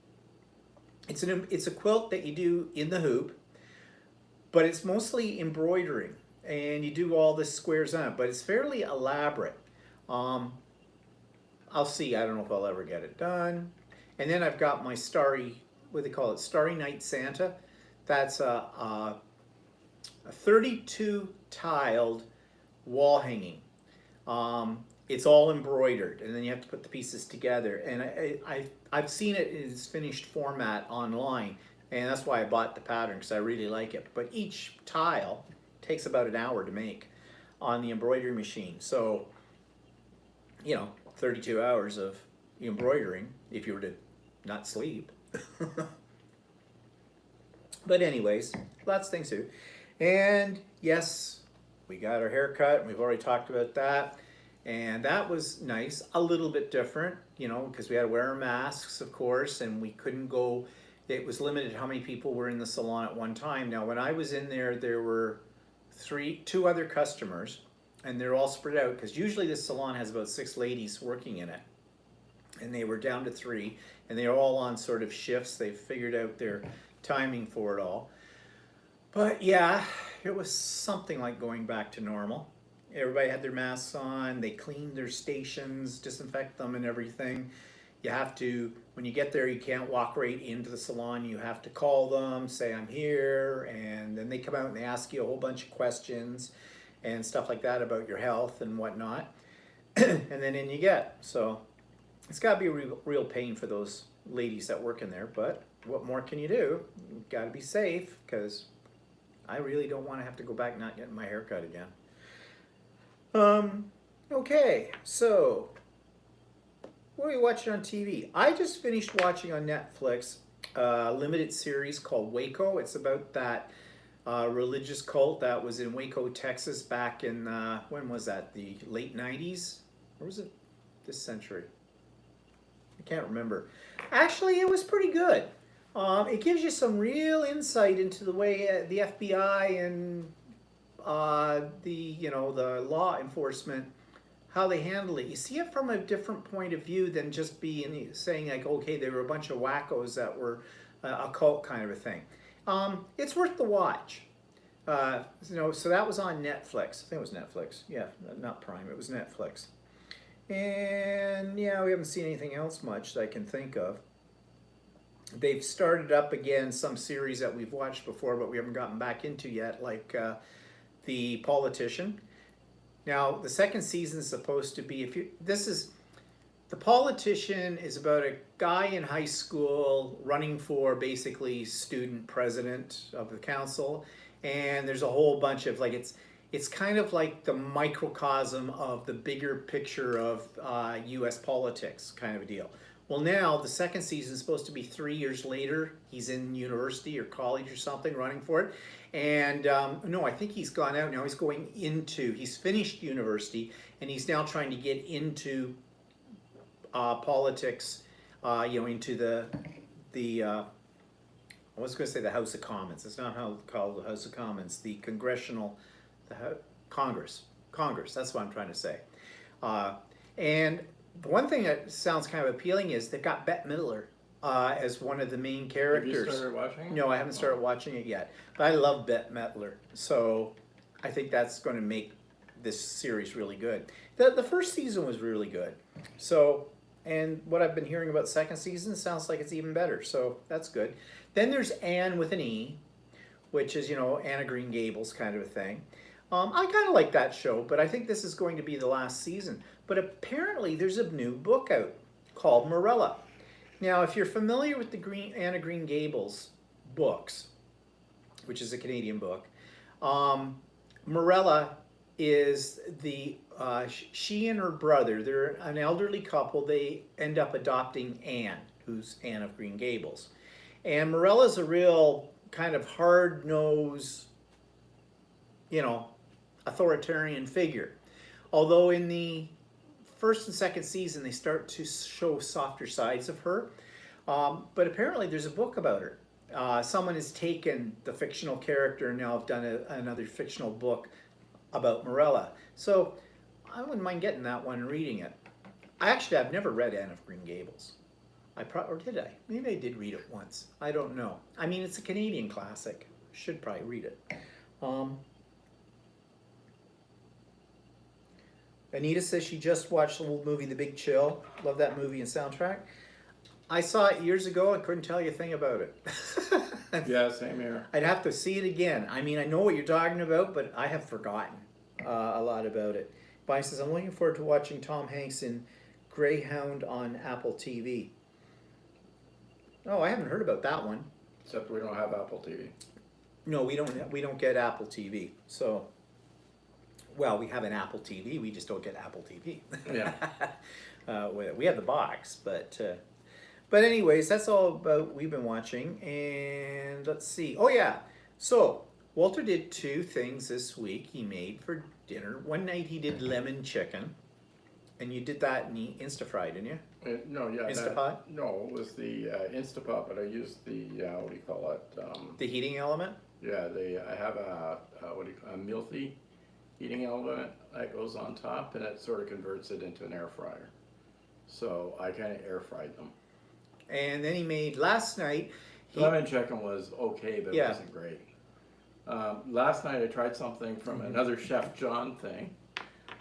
It's a quilt that you do in the hoop, but it's mostly embroidering. And you do all the squares on it, but it's fairly elaborate. I'll see. I don't know if I'll ever get it done. And then I've got my Starry, what do they call it? Starry Night Santa. That's a 32 tiled wall hanging. It's all embroidered, and then you have to put the pieces together. And I've seen it in its finished format online, and that's why I bought the pattern, because I really like it. But each tile takes about an hour to make on the embroidery machine. So, you know, 32 hours of embroidering if you were to not sleep. But anyways, lots of things to do. And yes, we got our hair cut, and we've already talked about that. And that was nice, a little bit different, you know, because we had to wear our masks, of course, and we couldn't go, it was limited how many people were in the salon at one time. Now, when I was in there, there were 2 other customers, and they're all spread out because usually this salon has about 6 ladies working in it, and they were down to 3, and they are all on sort of shifts. They've figured out their timing for it all. But yeah, it was something like going back to normal. Everybody had their masks on, they cleaned their stations, disinfect them and everything. You have to, when you get there, you can't walk right into the salon. You have to call them, say I'm here, and then they come out and they ask you a whole bunch of questions and stuff like that about your health and whatnot. And then in you get. So it's got to be a real pain for those ladies that work in there, but what more can you do? You've got to be safe, because I really don't want to have to go back not getting my hair cut again. Okay, so what are you watching on TV? I just finished watching on Netflix a limited series called Waco. It's about that religious cult that was in Waco, Texas back in, when was that? The late 90s? Or was it this century? I can't remember. Actually, it was pretty good. It gives you some real insight into the way the FBI and the law enforcement, how they handle it. You see it from a different point of view than just saying like, okay, they were a bunch of wackos that were a cult kind of a thing. It's worth the watch. So that was on Netflix. I think it was Netflix. Yeah, not Prime. It was Netflix. And yeah, we haven't seen anything else much that I can think of. They've started up again some series that we've watched before, but we haven't gotten back into yet, like The Politician. Now, the second season is supposed to be, The Politician is about a guy in high school running for basically student president of the council, and there's a whole bunch of, it's kind of like the microcosm of the bigger picture of U.S. politics kind of a deal. Well, now the second season is supposed to be 3 years later. He's in university or college or something running for it. And no, I think he's gone out now. He's finished university, and he's now trying to get into politics, into I was going to say the House of Commons. It's not called the House of Commons. The Congress. That's what I'm trying to say. And the one thing that sounds kind of appealing is they've got Bette Midler as one of the main characters. Have you started watching it? No, I haven't started watching it yet. But I love Bette Midler, so I think that's going to make this series really good. The first season was really good. So, and what I've been hearing about the second season sounds like it's even better. So that's good. Then there's Anne with an E, which is, Anna Green Gables kind of a thing. I kind of like that show, but I think this is going to be the last season. But apparently there's a new book out called Morella. Now, if you're familiar with the Anna Green Gables books, which is a Canadian book, Morella is she and her brother, they're an elderly couple. They end up adopting Anne, who's Anne of Green Gables. And Morella's a real kind of hard-nosed, authoritarian figure. Although in the first and second season, they start to show softer sides of her. But apparently there's a book about her. Someone has taken the fictional character and now have done another fictional book about Morella. So I wouldn't mind getting that one and reading it. I've never read Anne of Green Gables. Or did I? Maybe I did read it once. I don't know. I mean, it's a Canadian classic. Should probably read it. Anita says she just watched the old movie The Big Chill. Love that movie and soundtrack. I saw it years ago. I couldn't tell you a thing about it. Yeah, same here. I'd have to see it again. I mean, I know what you're talking about, but I have forgotten a lot about it. Bonnie says, I'm looking forward to watching Tom Hanks in Greyhound on Apple TV. Oh, I haven't heard about that one. Except we don't have Apple TV. No, we don't get Apple TV. So, well, we have an Apple TV. We just don't get Apple TV. Yeah. We have the box, but anyways, that's all about we've been watching. And let's see. Oh yeah. So Walter did 2 things this week. He made for dinner. One night he did lemon chicken, and you did that in the Instafry, didn't you? No, yeah. Instapot? No, it was the Instapot, but I used the what do you call it? The heating element. Yeah, I have a Milthy heating element that goes on top, and it sort of converts it into an air fryer. So I kind of air fried them. And then he made last night. Lemon chicken was okay, but Yeah. it wasn't great. Last night I tried something from another Chef John thing,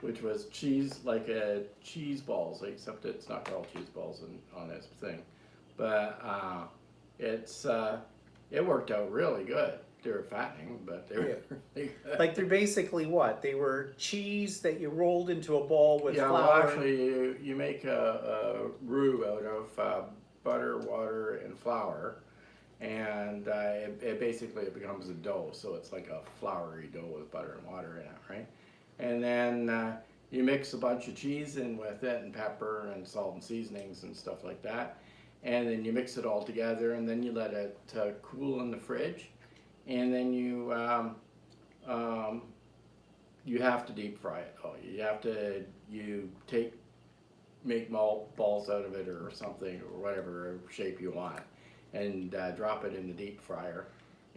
which was cheese, like a cheese balls, except it's not called cheese balls on this thing. But it worked out really good. They were fattening, but they were really good. Like they're basically what? They were cheese that you rolled into a ball with Yeah, flour. well, actually, you make a roux out of butter, water, and flour, and it basically becomes a dough. So it's like a floury dough with butter and water in it, right? And then you mix a bunch of cheese in with it, and pepper, and salt, and seasonings, and stuff like that. And then you mix it all together, and then you let it cool in the fridge. And then you have to deep fry it. Oh, make balls out of it or something, or whatever shape you want, and drop it in the deep fryer,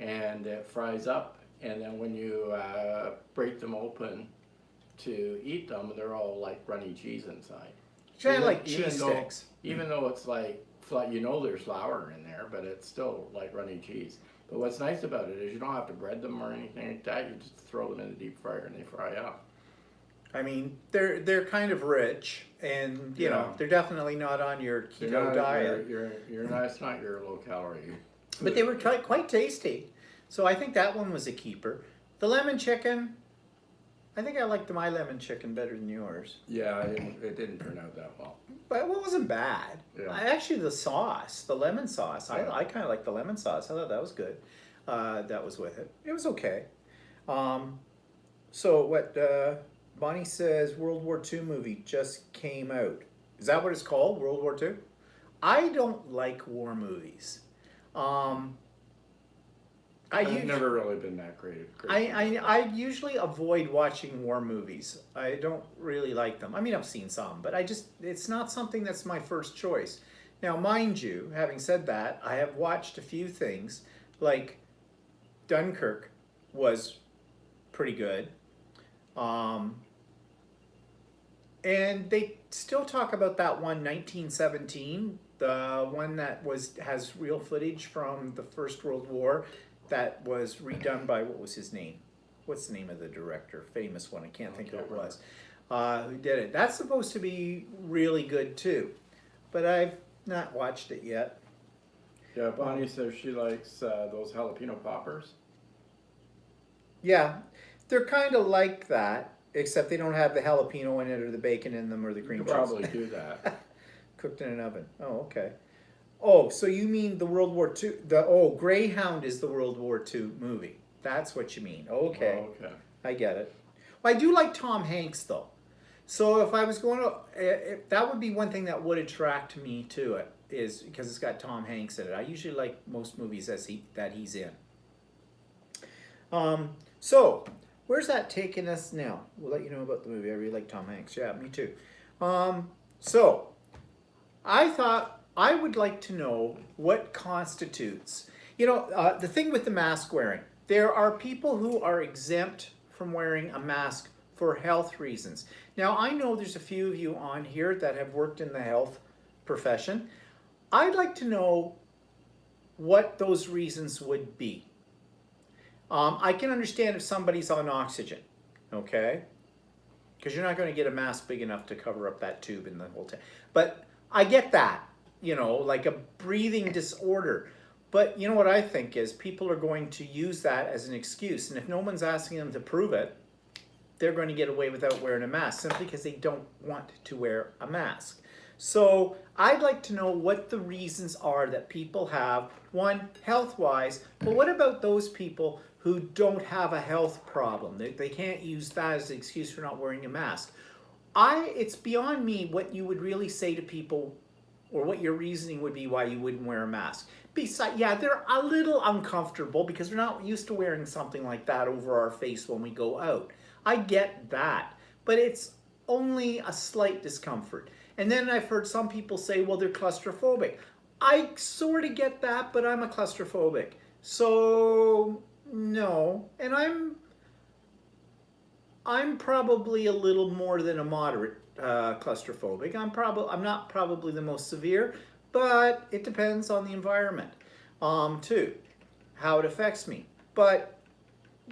and it fries up. And then when you break them open to eat them, they're all like runny cheese inside. Kind of like cheese sticks. Even though it's like, there's flour in there, but it's still like runny cheese. But what's nice about it is you don't have to bread them or anything like that. You just throw them in the deep fryer and they fry up. I mean, they're kind of rich, and you know they're definitely not on your keto diet. It's not your low calorie. But they were quite tasty, so I think that one was a keeper. The lemon chicken, I think I liked my lemon chicken better than yours. Yeah, it didn't turn out that well. But it wasn't bad. Yeah. Actually, the lemon sauce, I kind of like the lemon sauce. I thought that was good. That was with it. It was okay. So what Bonnie says, World War II movie just came out. Is that what it's called, World War II? I don't like war movies. I've never really been that great. I usually avoid watching war movies. I don't really like them. I mean, I've seen some, but it's not something that's my first choice. Now, mind you, having said that, I have watched a few things, like Dunkirk was pretty good. And they still talk about that one, 1917, the one that has real footage from the First World War, that was redone by, what was his name? What's the name of the director? Famous one, I can't think of who it was. Who did it. That's supposed to be really good too, but I've not watched it yet. Yeah, Bonnie says she likes those jalapeno poppers. Yeah, they're kind of like that, except they don't have the jalapeno in it or the bacon in them or the cream You cheese. could probably do that. Cooked in an oven. Oh, okay. Oh, so you mean the World War II? Greyhound is the World War II movie. That's what you mean. Okay. Oh, okay. I get it. Well, I do like Tom Hanks though. So if I was going to, that would be one thing that would attract me to it, is because it's got Tom Hanks in it. I usually like most movies that he's in. So where's that taking us now? We'll let you know about the movie. I really like Tom Hanks. Yeah, me too. So I thought I would like to know what constitutes, the thing with the mask wearing. There are people who are exempt from wearing a mask for health reasons. Now, I know there's a few of you on here that have worked in the health profession. I'd like to know what those reasons would be. I can understand if somebody's on oxygen, okay? Because you're not going to get a mask big enough to cover up that tube in the whole time. But I get that, like a breathing disorder. But you know what I think is people are going to use that as an excuse. And if no one's asking them to prove it, they're going to get away without wearing a mask simply because they don't want to wear a mask. So I'd like to know what the reasons are that people have, one, health-wise, but what about those people who don't have a health problem? They can't use that as an excuse for not wearing a mask. It's beyond me what you would really say to people, or what your reasoning would be why you wouldn't wear a mask. Besides, yeah, they're a little uncomfortable because we're not used to wearing something like that over our face when we go out. I get that, but it's only a slight discomfort. And then I've heard some people say, well, they're claustrophobic. I sort of get that, but I'm a claustrophobic. So, no. And I'm probably a little more than a moderate claustrophobic. I'm not probably the most severe, but it depends on the environment, too, how it affects me. But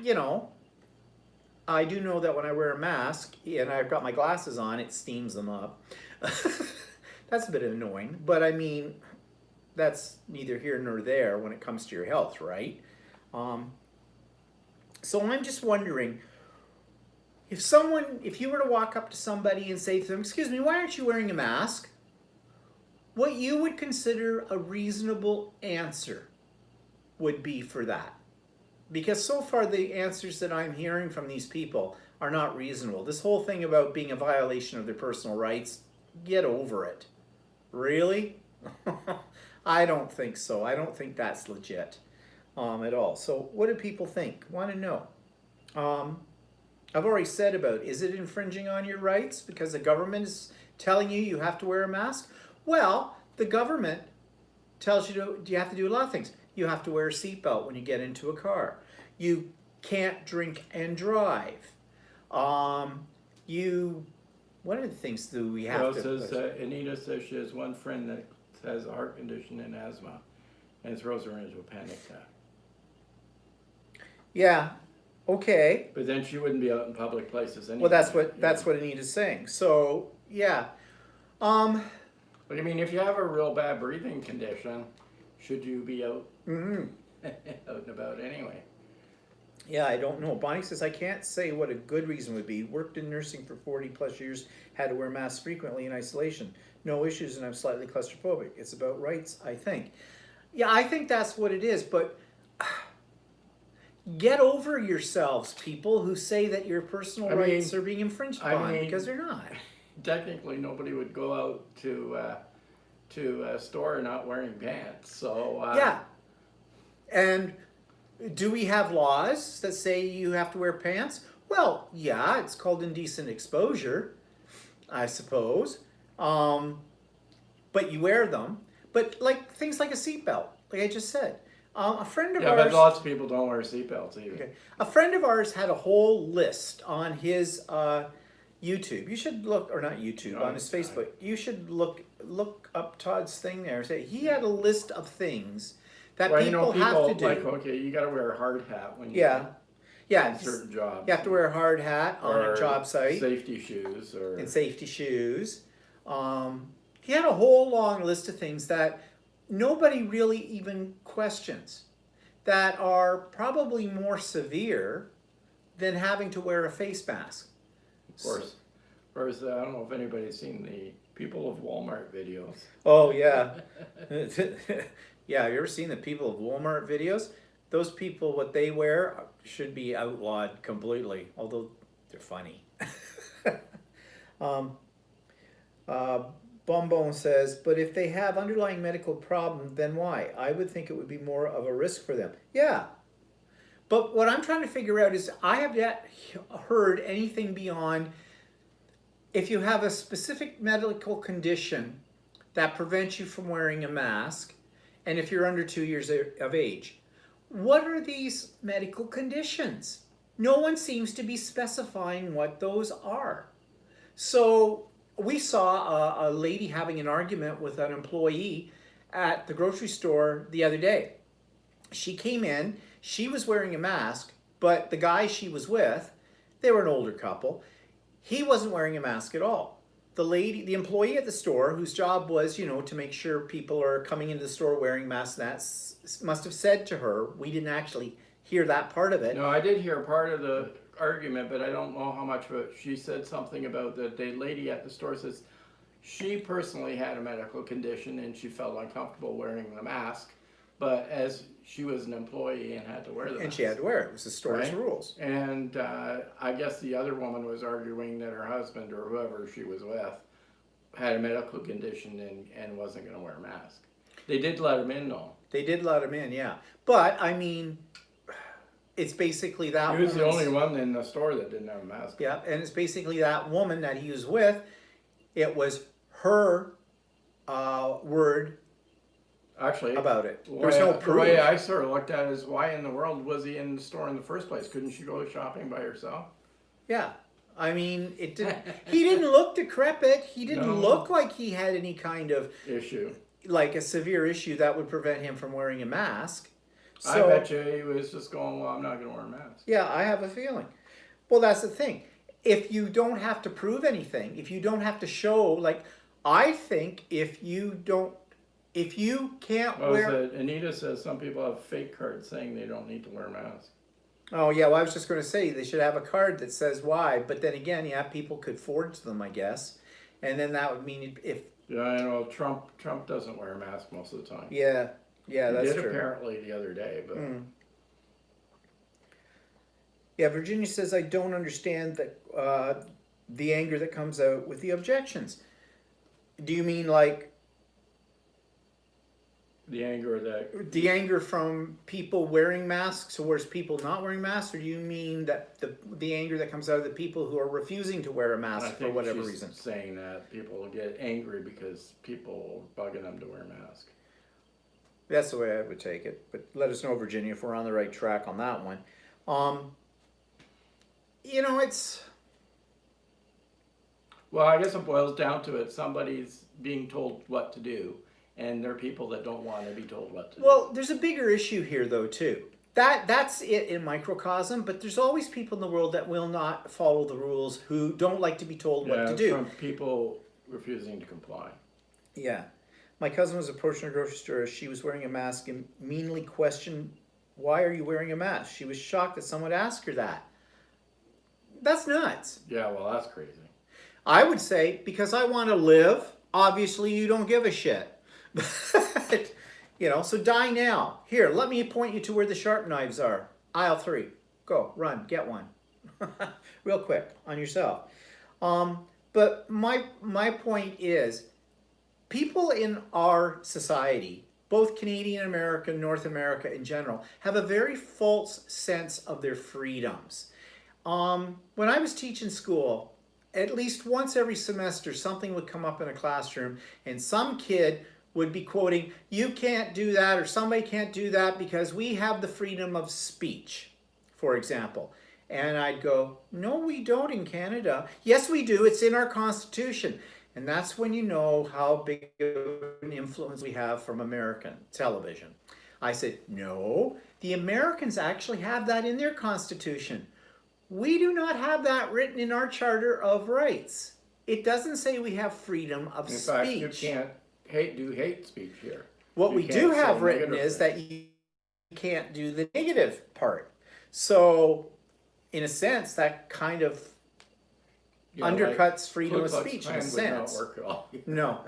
you know, I do know that when I wear a mask and I've got my glasses on, it steams them up. That's a bit annoying, but I mean, that's neither here nor there when it comes to your health, right? So I'm just wondering, if you were to walk up to somebody and say to them, excuse me, why aren't you wearing a mask? What you would consider a reasonable answer would be for that. Because so far the answers that I'm hearing from these people are not reasonable. This whole thing about being a violation of their personal rights, get over it. Really? I don't think so. I don't think that's legit at all. So what do people think? Want to know. I've already said about, is it infringing on your rights because the government is telling you have to wear a mask? Well, the government tells you have to do a lot of things. You have to wear a seatbelt when you get into a car. You can't drink and drive. What other things do we have to... Well, Anita says she has one friend that has a heart condition and asthma, and it throws her into a panic attack. Yeah, okay. But then she wouldn't be out in public places anyway. Well, that's what Anita's saying. So, yeah. But I mean, if you have a real bad breathing condition, should you be out, out and about anyway? Yeah, I don't know. Bonnie says, I can't say what a good reason would be. Worked in nursing for 40 plus years, had to wear masks frequently in isolation. No issues, and I'm slightly claustrophobic. It's about rights, I think. Yeah, I think that's what it is, but get over yourselves, people who say that your personal rights are being infringed upon, because they're not. Technically, nobody would go out to a store not wearing pants, so... yeah, and... do we have laws that say you have to wear pants? Well, yeah, it's called indecent exposure, I suppose. But you wear them. But like things like a seatbelt, like I just said. A friend of ours... Yeah, but lots of people don't wear seatbelts either. Okay. A friend of ours had a whole list on his YouTube. You should look, or not YouTube, on his Facebook. You should look up Todd's thing there. Say he had a list of things that people have to do. Like, okay, you got to wear a hard hat when you in certain jobs. You have to wear a hard hat on a job site. Safety shoes. And safety shoes. He had a whole long list of things that nobody really even questions, that are probably more severe than having to wear a face mask. Of course. Whereas, I don't know if anybody's seen the People of Walmart videos. Oh, yeah. Yeah, have you ever seen the People of Walmart videos? Those people, what they wear should be outlawed completely, although they're funny. Bombone says, but if they have underlying medical problem, then why? I would think it would be more of a risk for them. Yeah. But what I'm trying to figure out is, I have yet heard anything beyond, if you have a specific medical condition that prevents you from wearing a mask, and if you're under 2 years of age. What are these medical conditions? No one seems to be specifying what those are. So we saw a lady having an argument with an employee at the grocery store the other day. She came in, she was wearing a mask, but the guy she was with, they were an older couple, he wasn't wearing a mask at all. The employee at the store, whose job was, to make sure people are coming into the store wearing masks, that must have said to her, we didn't actually hear that part of it. No, I did hear part of the argument, but I don't know how much of it. She said something about the lady at the store says she personally had a medical condition and she felt uncomfortable wearing the mask, but as she was an employee and had to wear the mask. And she had to wear it. It was the store's rules. And I guess the other woman was arguing that her husband or whoever she was with had a medical condition and wasn't going to wear a mask. They did let him in, though. They did let him in, yeah. But, I mean, it's basically that He was the only one in the store that didn't have a mask. Yeah, and it's basically that woman that he was with. It was her word actually about it. There's no proof. The way I sort of looked at it is, why in the world was he in the store in the first place? Couldn't she go shopping by herself? Yeah. I mean, it didn't. He didn't look decrepit. He didn't No. look like he had any kind of issue. like a severe issue that would prevent him from wearing a mask. I bet you he was just going, well, I'm not going to wear a mask. Yeah, I have a feeling. Well, that's the thing. If you don't have to prove anything, if you don't have to show, like, I think if you can't wear. Anita says some people have fake cards saying they don't need to wear a mask. Oh, yeah, well, I was just going to say they should have a card that says why. But then again, yeah, people could forge them, I guess. And then that would mean if. Yeah, I know. Trump doesn't wear a mask most of the time. Yeah, that's true. true. Apparently the other day, but. Yeah, Virginia says, I don't understand the anger that comes out with the objections. Do you mean like the anger from people wearing masks towards people not wearing masks, or do you mean that the anger that comes out of the people who are refusing to wear a mask for whatever reason? Saying that people get angry because people are bugging them to wear a mask. That's the way I would take it. But let us know, Virginia, if we're on the right track on that one. It's. Well, I guess it boils down to it. Somebody's being told what to do, and there are people that don't want to be told what to do. Well, there's a bigger issue here, though, too. That's it in microcosm, but there's always people in the world that will not follow the rules, who don't like to be told what to do. From people refusing to comply. Yeah. My cousin was approaching a grocery store as she was wearing a mask and meanly questioned, why are you wearing a mask? She was shocked that someone asked her that. That's nuts. Yeah, well, that's crazy. I would say, because I want to live, obviously you don't give a shit. So die now. Here, let me point you to where the sharp knives are. Aisle 3. Go, run, get one. Real quick, on yourself. But my point is, people in our society, both Canadian American, North America in general, have a very false sense of their freedoms. When I was teaching school, at least once every semester, something would come up in a classroom and some kid would be quoting, you can't do that, or somebody can't do that because we have the freedom of speech, for example. And I'd go, no, we don't in Canada. Yes, we do. It's in our Constitution. And that's when you know how big of an influence we have from American television. I said, no, the Americans actually have that in their Constitution. We do not have that written in our Charter of Rights. It doesn't say we have freedom of speech. In fact, you can't do hate speech here. What we do have written is that you can't do the negative part. So, in a sense, that kind of undercuts freedom of speech in a sense. No.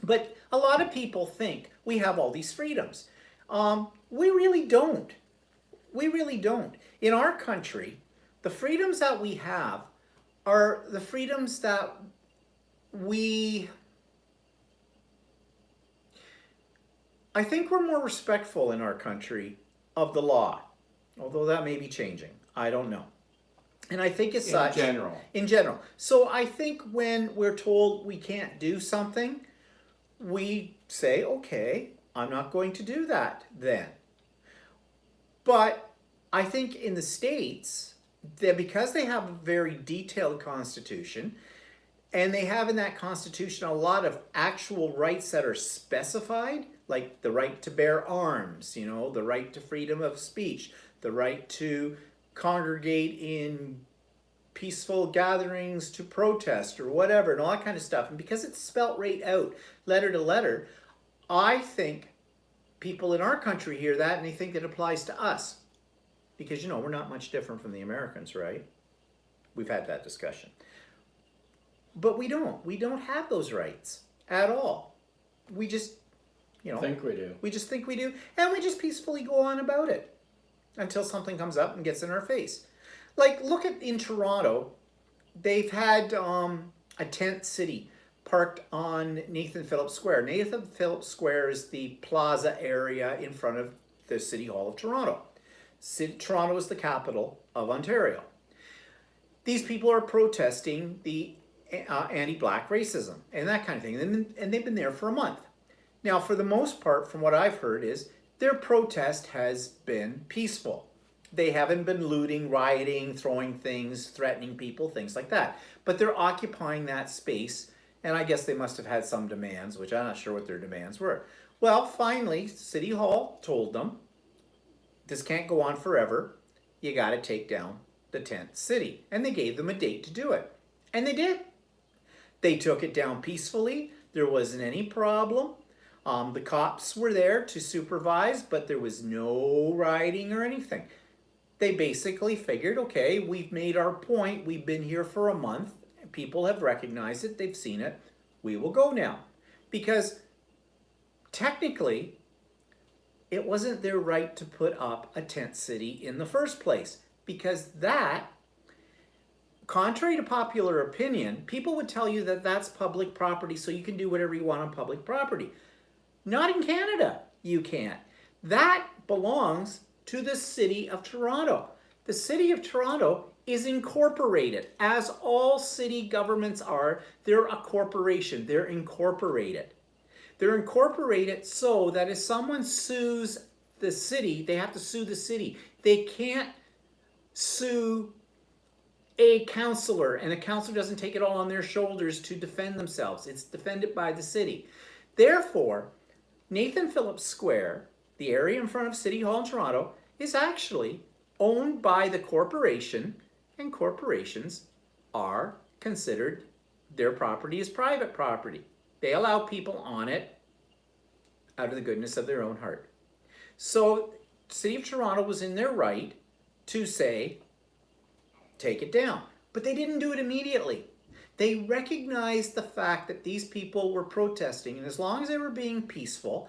But a lot of people think we have all these freedoms. We really don't. We really don't. In our country, the freedoms that we have are the freedoms that I think we're more respectful in our country of the law, although that may be changing. I don't know. And I think it's such. In general. So I think when we're told we can't do something, we say, okay, I'm not going to do that then. But I think in the States, that because they have a very detailed constitution, and they have in that constitution a lot of actual rights that are specified, like the right to bear arms, the right to freedom of speech, the right to congregate in peaceful gatherings to protest or whatever, and all that kind of stuff. And because it's spelt right out, letter to letter, I think people in our country hear that and they think that applies to us. Because, we're not much different from the Americans, right? We've had that discussion. But we don't. We don't have those rights at all. We just, think we do. We just think we do. And we just peacefully go on about it until something comes up and gets in our face. Like, look at in Toronto, they've had a tent city parked on Nathan Phillips Square. Nathan Phillips Square is the plaza area in front of the City Hall of Toronto. Toronto is the capital of Ontario. These people are protesting the anti-black racism and that kind of thing, and they've been there for a month. Now, for the most part, from what I've heard, is their protest has been peaceful. They haven't been looting, rioting, throwing things, threatening people, things like that. But they're occupying that space, and I guess they must have had some demands, which I'm not sure what their demands were. Well, finally, City Hall told them, this can't go on forever. You got to take down the tent city. And they gave them a date to do it. And they did. They took it down peacefully. There wasn't any problem. The cops were there to supervise, but there was no rioting or anything. They basically figured, okay, we've made our point. We've been here for a month. People have recognized it. They've seen it. We will go now. Because technically, it wasn't their right to put up a tent city in the first place. Because that, contrary to popular opinion, people would tell you that that's public property, so you can do whatever you want on public property. Not in Canada, you can't. That belongs to the City of Toronto. The City of Toronto is incorporated, as all city governments are. They're a corporation. They're incorporated. They're incorporated so that if someone sues the city, they have to sue the city. They can't sue a councillor, and a councillor doesn't take it all on their shoulders to defend themselves. It's defended by the city. Therefore, Nathan Phillips Square, the area in front of City Hall in Toronto, is actually owned by the corporation, and corporations are considered, their property is private property. They allow people on it out of the goodness of their own heart. So, City of Toronto was in their right to say, take it down. But they didn't do it immediately. They recognized the fact that these people were protesting, and as long as they were being peaceful,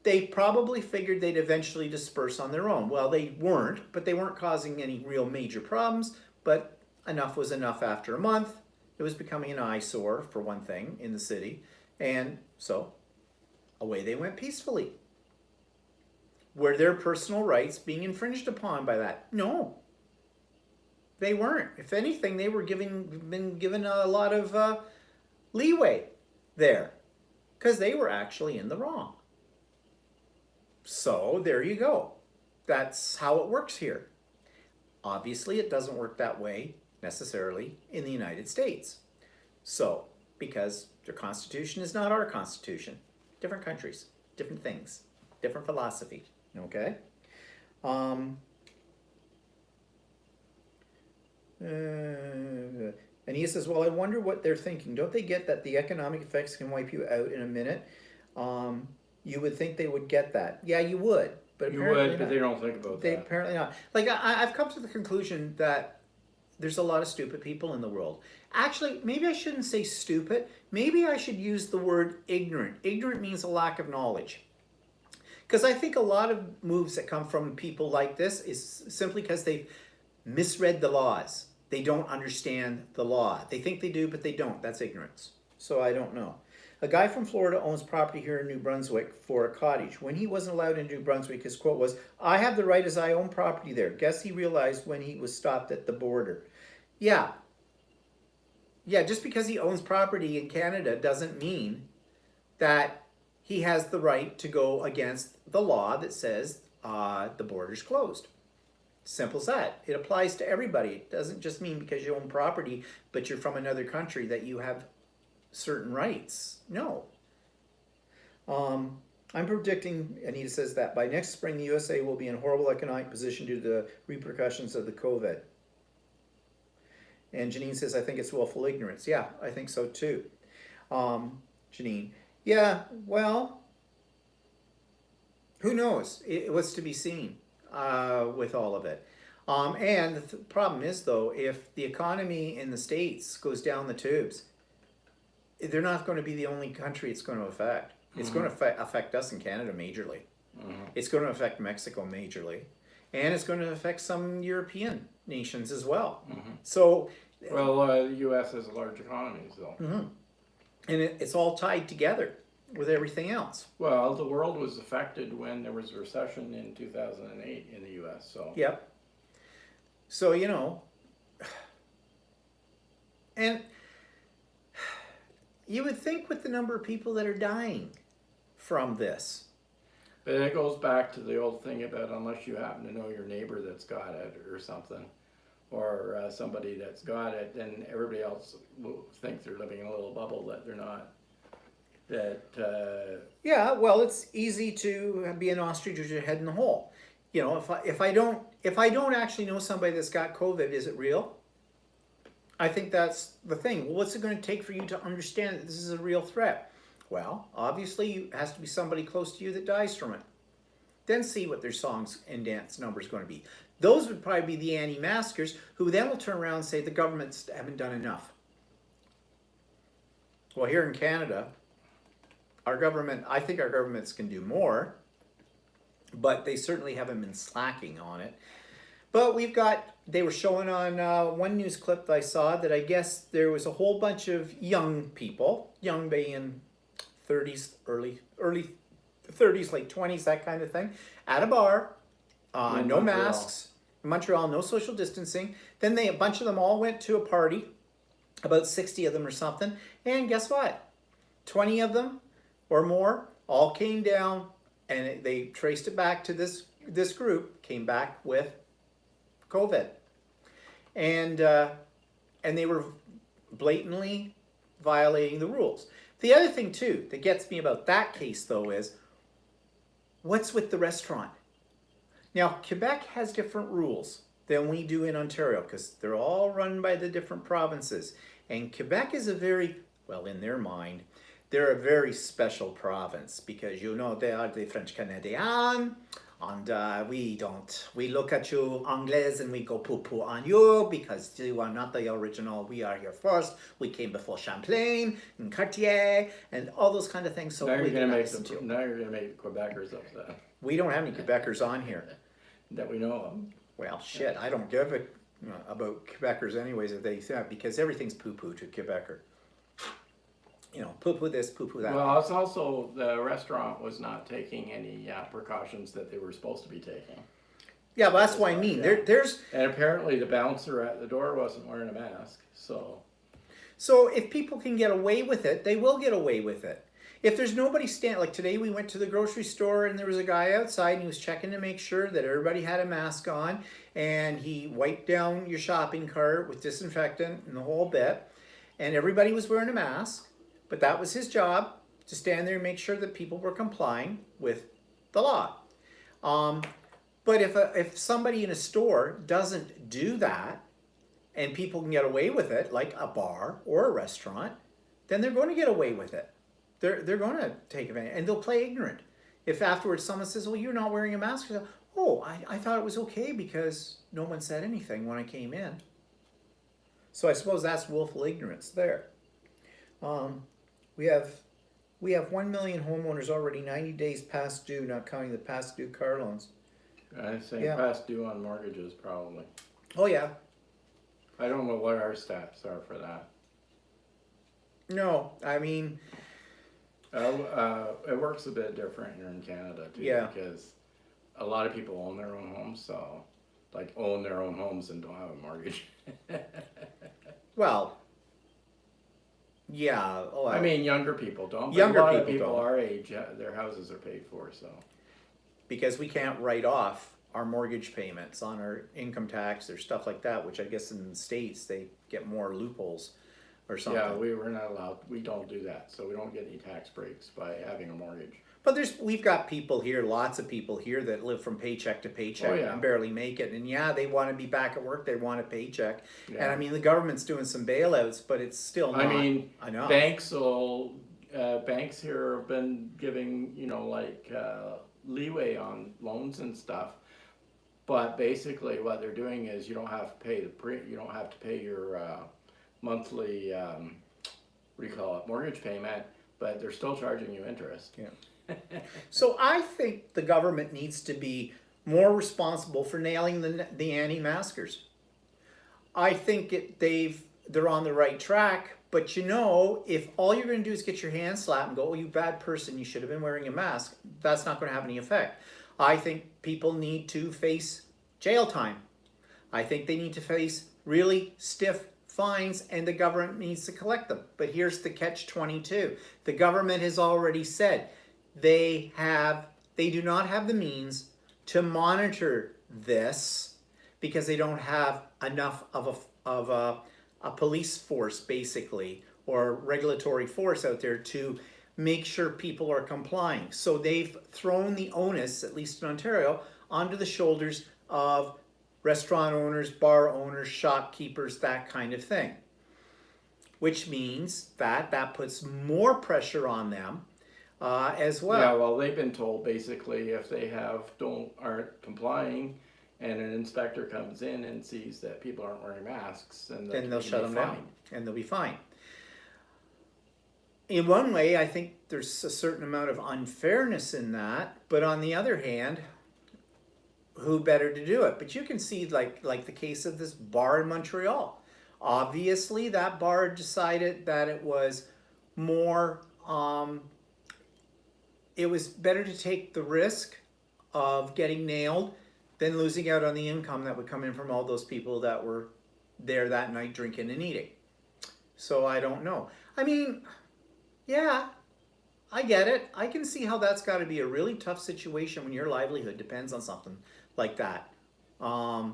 they probably figured they'd eventually disperse on their own. Well, they weren't, but they weren't causing any real major problems, but enough was enough after a month. It was becoming an eyesore, for one thing, in the city, and so away they went peacefully. Were their personal rights being infringed upon by that? No. They weren't. If anything, they were been given a lot of leeway there, because they were actually in the wrong. So there you go. That's how it works here. Obviously, it doesn't work that way necessarily in the United States. So, because their constitution is not our constitution. Different countries, different things, different philosophy. Okay? And he says, well, I wonder what they're thinking. Don't they get that the economic effects can wipe you out in a minute? You would think they would get that. Yeah, you would. But you would, but they don't think about that. They apparently not. Like, I've come to the conclusion that there's a lot of stupid people in the world. Actually, maybe I shouldn't say stupid. Maybe I should use the word ignorant. Ignorant means a lack of knowledge. Because I think a lot of moves that come from people like this is simply because they've misread the laws. They don't understand the law. They think they do, but they don't. That's ignorance. So I don't know. A guy from Florida owns property here in New Brunswick for a cottage. When he wasn't allowed in New Brunswick, his quote was, I have the right as I own property there. Guess he realized when he was stopped at the border. Yeah. Yeah, just because he owns property in Canada doesn't mean that he has the right to go against the law that says the border's closed. Simple as that. It applies to everybody. It doesn't just mean because you own property, but you're from another country that you have certain rights. No. I'm predicting, Anita says that, by next spring the USA will be in a horrible economic position due to the repercussions of the COVID. And Janine says, I think it's willful ignorance. Yeah, I think so too. Janine. Yeah, well, who knows? It was to be seen with all of it. And the problem is, though, if the economy in the States goes down the tubes, they're not going to be the only country it's going to affect. It's going to affect us in Canada majorly. It's going to affect Mexico majorly. And it's going to affect some European nations as well. So, well, the U.S. has a large economy, so. And it's all tied together with everything else. Well, the world was affected when there was a recession in 2008 in the U.S., so. Yep. So, you know, and you would think with the number of people that are dying from this. But it goes back to the old thing about unless you happen to know your neighbor that's got it or something, or somebody that's got it, then everybody else will think they're living in a little bubble that they're not. Yeah, well, it's easy to be an ostrich with your head in the hole. You know, if I don't actually know somebody that's got COVID, is it real? I think that's the thing. Well, what's it going to take for you to understand that this is a real threat? Well, obviously, it has to be somebody close to you that dies from it. Then see what their songs and dance numbers going to be. Those would probably be the anti-maskers, who then will turn around and say the governments haven't done enough. Well, here in Canada, I think our governments can do more, but they certainly haven't been slacking on it. But they were showing on one news clip that I saw that I guess there was a whole bunch of young people, young being 30s, early 30s, late 20s, that kind of thing, at a bar, no masks, in Montreal, no social distancing. Then a bunch of them all went to a party, about 60 of them or something, and guess what? 20 of them or more all came down, and they traced it back to this group, came back with COVID. And they were blatantly violating the rules. The other thing, too, that gets me about that case, though, is what's with the restaurant? Now, Quebec has different rules than we do in Ontario because they're all run by the different provinces. And Quebec is in their mind, they're a very special province because, you know, they are the French Canadian. And we look at you Anglais and we go poo-poo on you because you are not the original. We are here first. We came before Champlain and Cartier and all those kind of things. So now you're going to make Quebecers upset. We don't have any Quebecers on here. That we know of. Well, shit, I don't give a about Quebecers anyways if they say that because everything's poo-poo to Quebecer. You know, poo-poo this, poo-poo that. Well, it's also the restaurant was not taking any precautions that they were supposed to be taking. Yeah, but that's what I mean. Yeah. There's and apparently the bouncer at the door wasn't wearing a mask. So if people can get away with it, they will get away with it. If there's nobody like today we went to the grocery store and there was a guy outside and he was checking to make sure that everybody had a mask on and he wiped down your shopping cart with disinfectant and the whole bit and everybody was wearing a mask. But that was his job, to stand there and make sure that people were complying with the law. But if somebody in a store doesn't do that, and people can get away with it, like a bar or a restaurant, then they're going to get away with it. They're going to take advantage, and they'll play ignorant. If afterwards someone says, well, you're not wearing a mask, you say, oh, I thought it was okay because no one said anything when I came in. So I suppose that's willful ignorance there. We have 1 million homeowners already 90 days past due, not counting the past due car loans. I think past due on mortgages probably. Oh yeah. I don't know what our stats are for that. No, I mean, it works a bit different here in Canada too, because a lot of people own their own homes, so own their own homes and don't have a mortgage. Well. Yeah. Oh, I mean, younger people don't. But Younger a lot of people people don't. our age, their houses are paid for, so. Because we can't write off our mortgage payments on our income tax or stuff like that, which I guess in the States they get more loopholes or something. Yeah, we're not allowed. We don't do that, so we don't get any tax breaks by having a mortgage. But we've got people here, lots of people here that live from paycheck to paycheck and barely make it. And they want to be back at work. They want a paycheck. Yeah. And I mean, the government's doing some bailouts, but it's still not enough. Banks here have been giving, leeway on loans and stuff. But basically what they're doing is you don't have to pay your monthly, mortgage payment, but they're still charging you interest. Yeah. So I think the government needs to be more responsible for nailing the anti-maskers. I think they're on the right track, but if all you're going to do is get your hand slapped and go, oh, you bad person, you should have been wearing a mask, that's not going to have any effect. I think people need to face jail time. I think they need to face really stiff fines and the government needs to collect them. But here's the catch-22. The government has already said they have they do not have the means to monitor this because they don't have enough of a police force, basically, or regulatory force out there to make sure people are complying. So they've thrown the onus, at least in Ontario, onto the shoulders of restaurant owners, bar owners, shopkeepers, that kind of thing. Which means that puts more pressure on them as well. Yeah, well, they've been told basically if they aren't complying, and an inspector comes in and sees that people aren't wearing masks, and then they'll shut them down, and they'll be fine. In one way, I think there's a certain amount of unfairness in that, but on the other hand, who better to do it? But you can see, like the case of this bar in Montreal. Obviously, that bar decided that it was more, it was better to take the risk of getting nailed than losing out on the income that would come in from all those people that were there that night drinking and eating. So I don't know. I mean, yeah, I get it. I can see how that's got to be a really tough situation when your livelihood depends on something like that. But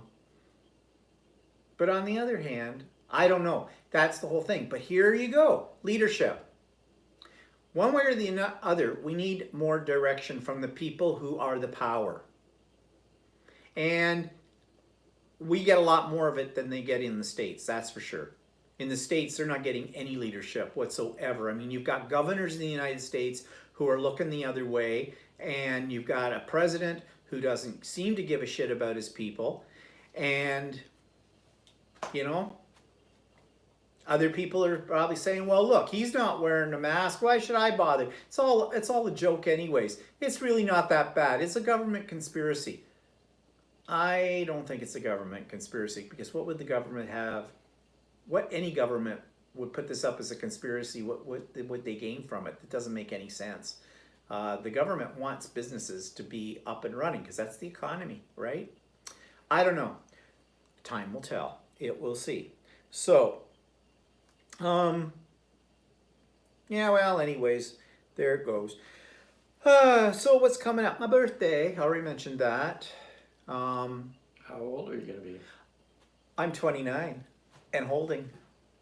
on the other hand, I don't know. That's the whole thing. But here you go. Leadership. One way or the other, we need more direction from the people who are the power. And we get a lot more of it than they get in the States, that's for sure. In the States, they're not getting any leadership whatsoever. I mean, you've got governors in the United States who are looking the other way, and you've got a president who doesn't seem to give a shit about his people. And, you know, other people are probably saying, well, look, he's not wearing a mask. Why should I bother? It's all a joke anyways. It's really not that bad. It's a government conspiracy. I don't think it's a government conspiracy, because what would the government have? What any government would put this up as a conspiracy, what would they gain from it? It doesn't make any sense. The government wants businesses to be up and running because that's the economy, right? I don't know. Time will tell. It will see. So, yeah, well, anyways, there it goes. So what's coming up? My birthday. I already mentioned that. How old are you going to be? I'm 29 and holding.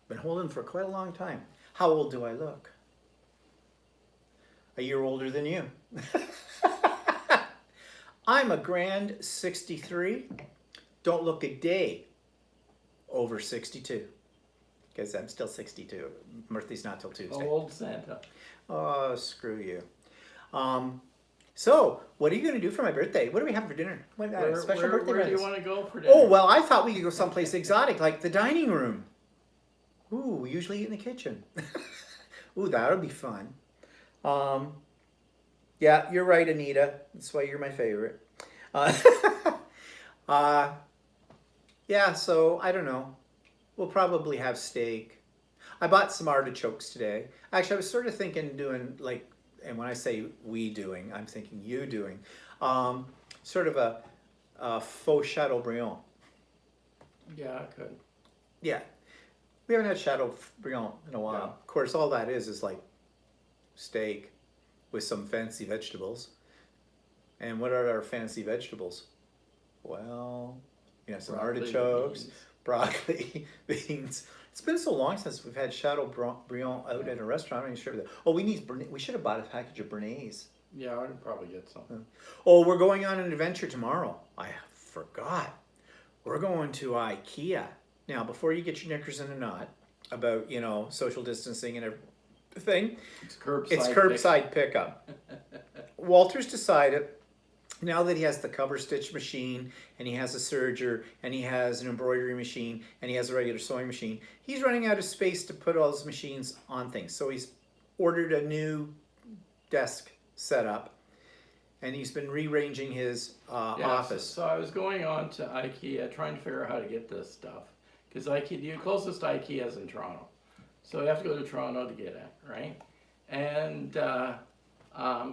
Been holding for quite a long time. How old do I look? A year older than you. I'm a grand 63. Don't look a day over 62. Because I'm still 62. Birthday's not till Tuesday. Old Santa. Oh, screw you. So, what are you going to do for my birthday? What do we have for dinner? What special birthday? Where do you want to go for dinner? Oh, well, I thought we could go someplace exotic, like the dining room. Ooh, we usually eat in the kitchen. Ooh, that'll be fun. Yeah, you're right, Anita. That's why you're my favorite. Yeah, so I don't know. We'll probably have steak. I bought some artichokes today. Actually, I was sort of thinking doing like, and when I say we doing, I'm thinking you doing, sort of a faux Chateaubriand. Yeah, I could. Yeah. We haven't had Chateaubriand in a while. Yeah. Of course, all that is like steak with some fancy vegetables. And what are our fancy vegetables? Well, you know, some artichokes, broccoli, beans. It's been so long since we've had Chateaubriand out at a restaurant. I'm not sure. Oh, we should have bought a package of Bernays. Yeah, I'd probably get some. Oh, we're going on an adventure tomorrow. I forgot. We're going to IKEA. Now, before you get your knickers in a knot about, you know, social distancing and everything, it's curbside pickup. Walter's decided, now that he has the cover stitch machine, and he has a serger, and he has an embroidery machine, and he has a regular sewing machine, he's running out of space to put all his machines on things. So he's ordered a new desk setup, and he's been rearranging his office. So I was going on to IKEA trying to figure out how to get this stuff. Because the closest IKEA is in Toronto. So you have to go to Toronto to get it, right? And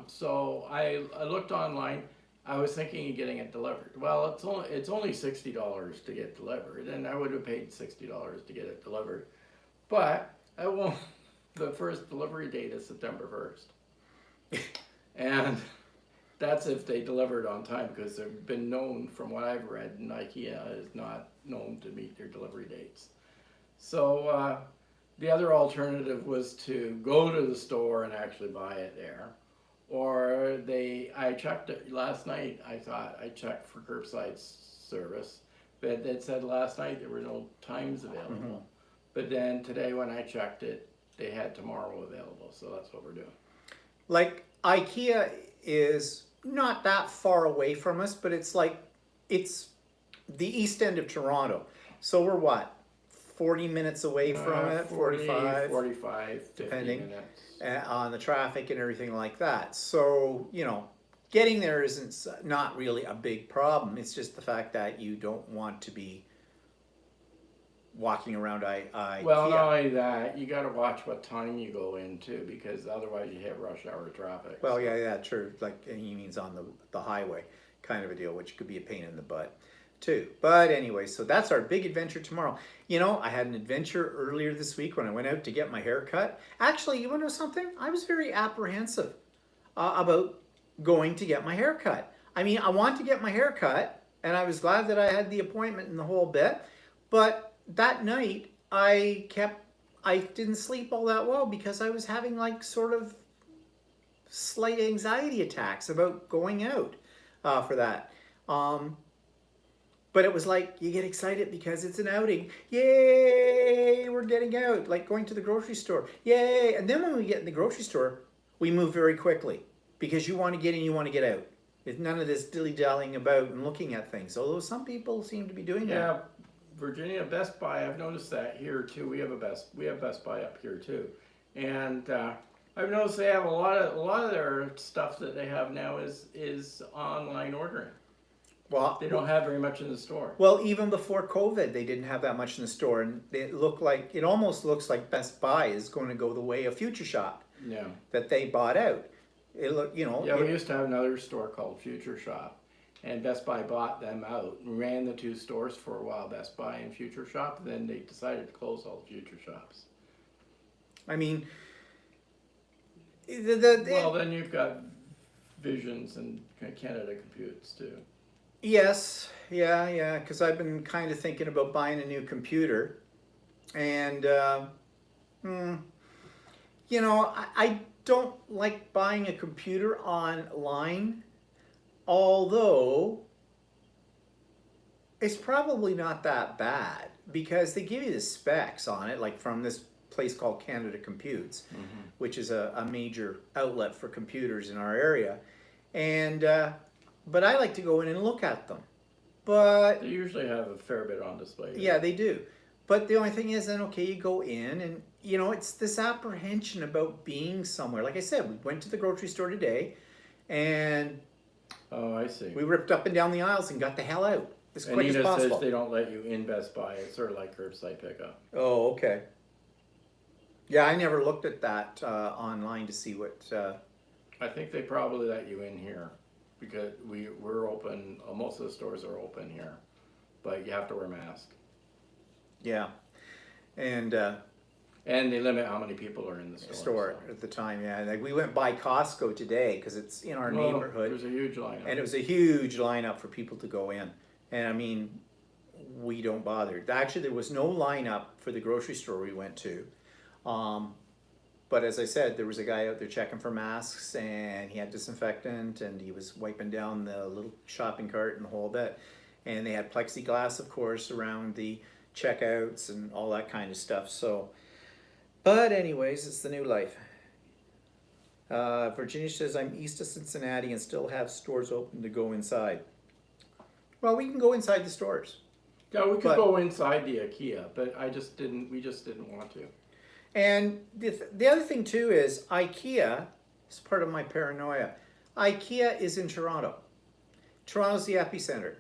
so I looked online. I was thinking of getting it delivered. Well, it's only $60 to get delivered, and I would have paid $60 to get it delivered. But the first delivery date is September 1st. And that's if they deliver it on time, because they've been known, from what I've read, and IKEA is not known to meet their delivery dates. So the other alternative was to go to the store and actually buy it there. Or I checked it last night, I checked for curbside service, but it said last night there were no times available. Mm-hmm. But then today when I checked it, they had tomorrow available, so that's what we're doing. Like IKEA is not that far away from us, but it's the east end of Toronto. So we're what, 40 minutes away from it, 45, 50 depending minutes. On the traffic and everything like that. So, you know, getting there isn't not really a big problem. It's just the fact that you don't want to be walking around IKEA. Well, not only that, you got to watch what time you go in too, because otherwise you hit rush hour traffic. Well, yeah, true. Like he means on the highway kind of a deal, which could be a pain in the butt too. But anyway, so that's our big adventure tomorrow. You know, I had an adventure earlier this week when I went out to get my hair cut. Actually, you want to know something? I was very apprehensive about going to get my hair cut. I mean, I want to get my hair cut, and I was glad that I had the appointment and the whole bit. But that night, I didn't sleep all that well because I was having like sort of slight anxiety attacks about going out for that. But it was like, you get excited because it's an outing. Yay, we're getting out. Like going to the grocery store. Yay. And then when we get in the grocery store, we move very quickly because you want to get in, you want to get out. It's none of this dilly-dallying about and looking at things. Although some people seem to be doing that. Yeah, Virginia, Best Buy, I've noticed that here too. We have Best Buy up here too. And I've noticed they have a lot of their stuff that they have now is online ordering. Well, they don't have very much in the store. Well, even before COVID, they didn't have that much in the store, and it almost looks like Best Buy is going to go the way of Future Shop. Yeah. That they bought out. We used to have another store called Future Shop, and Best Buy bought them out and ran the two stores for a while, Best Buy and Future Shop. Then they decided to close all the Future Shops. I mean, well, then you've got Visions and Canada Computes too. Yes, yeah, because I've been kind of thinking about buying a new computer, and you know, I don't like buying a computer online, although it's probably not that bad because they give you the specs on it, like from this place called Canada Computes, which is a major outlet for computers in our area, and but I like to go in and look at them. But they usually have a fair bit on display. Yeah, they do. But the only thing is then, okay, you go in and, you know, it's this apprehension about being somewhere. Like I said, we went to the grocery store today and oh, I see. We ripped up and down the aisles and got the hell out as quick as possible. Anita says they don't let you in Best Buy. It's sort of like curbside pickup. Oh, okay. Yeah, I never looked at that online to see what... I think they probably let you in here. Because we're open, most of the stores are open here, but you have to wear a mask. Yeah, and they limit how many people are in the store. At the time. Yeah, like we went by Costco today because it's in our neighborhood. There's a huge lineup, and it was a huge lineup for people to go in. And I mean, we don't bother. Actually, there was no lineup for the grocery store we went to. But as I said, there was a guy out there checking for masks, and he had disinfectant, and he was wiping down the little shopping cart and the whole bit. And they had plexiglass, of course, around the checkouts and all that kind of stuff. So, but anyways, it's the new life. Virginia says, I'm east of Cincinnati and still have stores open to go inside. Well, we can go inside the stores. Yeah, we could go inside the IKEA, but we just didn't want to. And the other thing too is IKEA is part of my paranoia. IKEA is in Toronto. Toronto's the epicenter.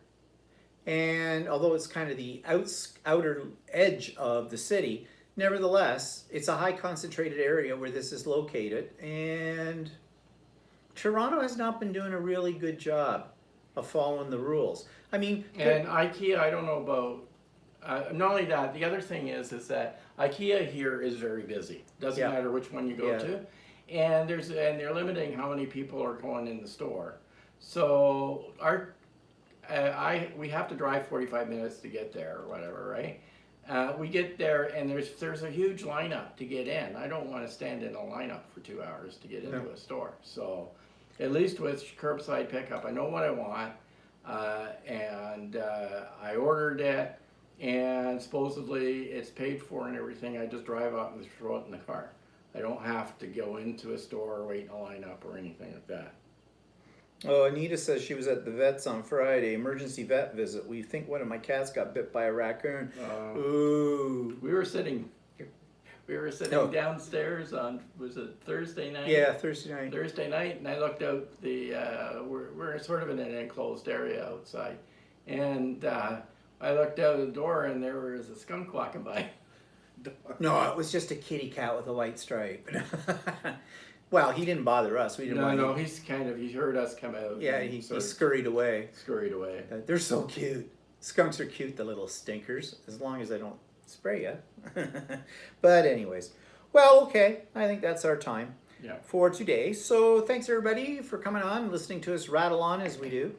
And although it's kind of the outer edge of the city, nevertheless, it's a high concentrated area where this is located. And Toronto has not been doing a really good job of following the rules. I mean... And IKEA, I don't know about... not only that, the other thing is that IKEA here is very busy. Doesn't matter which one you go to, and they're limiting how many people are going in the store. So we have to drive 45 minutes to get there or whatever, right? We get there and there's a huge lineup to get in. I don't want to stand in a lineup for 2 hours to get into a store. So at least with curbside pickup, I know what I want, and I ordered it, and supposedly it's paid for and everything. I just drive up and throw it in the car. I don't have to go into a store, wait in a lineup or anything like that. Oh, Anita says she was at the vet's on Friday, emergency vet visit. We think one of my cats got bit by a raccoon. Ooh. We were sitting downstairs on, was it Thursday night? Yeah, Thursday night. Thursday night, and I looked out we're sort of in an enclosed area outside, and I looked out the door and there was a skunk walking by. No, it was just a kitty cat with a white stripe. Well, he didn't bother us. We didn't. No, he heard us come out. Yeah, he scurried away. Scurried away. They're so cute. Skunks are cute, the little stinkers, as long as they don't spray you. But anyways, well, okay. I think that's our time for today. So thanks everybody for coming on and listening to us rattle on as we do.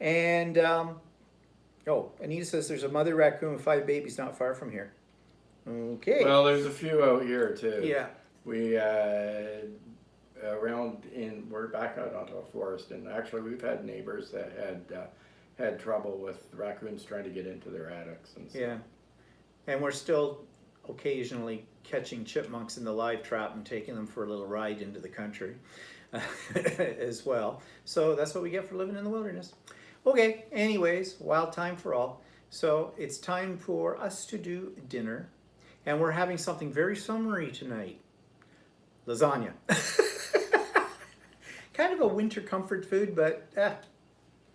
And oh, Anita says there's a mother raccoon with 5 babies not far from here. Okay. Well, there's a few out here too. Yeah. We we're back out onto a forest, and actually we've had neighbors that had trouble with raccoons trying to get into their attics and stuff. Yeah. And we're still occasionally catching chipmunks in the live trap and taking them for a little ride into the country as well. So that's what we get for living in the wilderness. Okay, anyways, wild time for all. So it's time for us to do dinner. And we're having something very summery tonight. Lasagna. Kind of a winter comfort food, but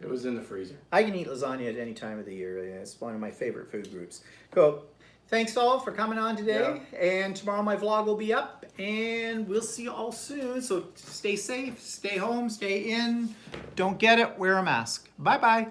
it was in the freezer. I can eat lasagna at any time of the year. It's one of my favorite food groups. Cool. Thanks all for coming on today. Yeah. And tomorrow my vlog will be up, and we'll see you all soon. So stay safe, stay home, stay in. Don't get it, wear a mask. Bye-bye.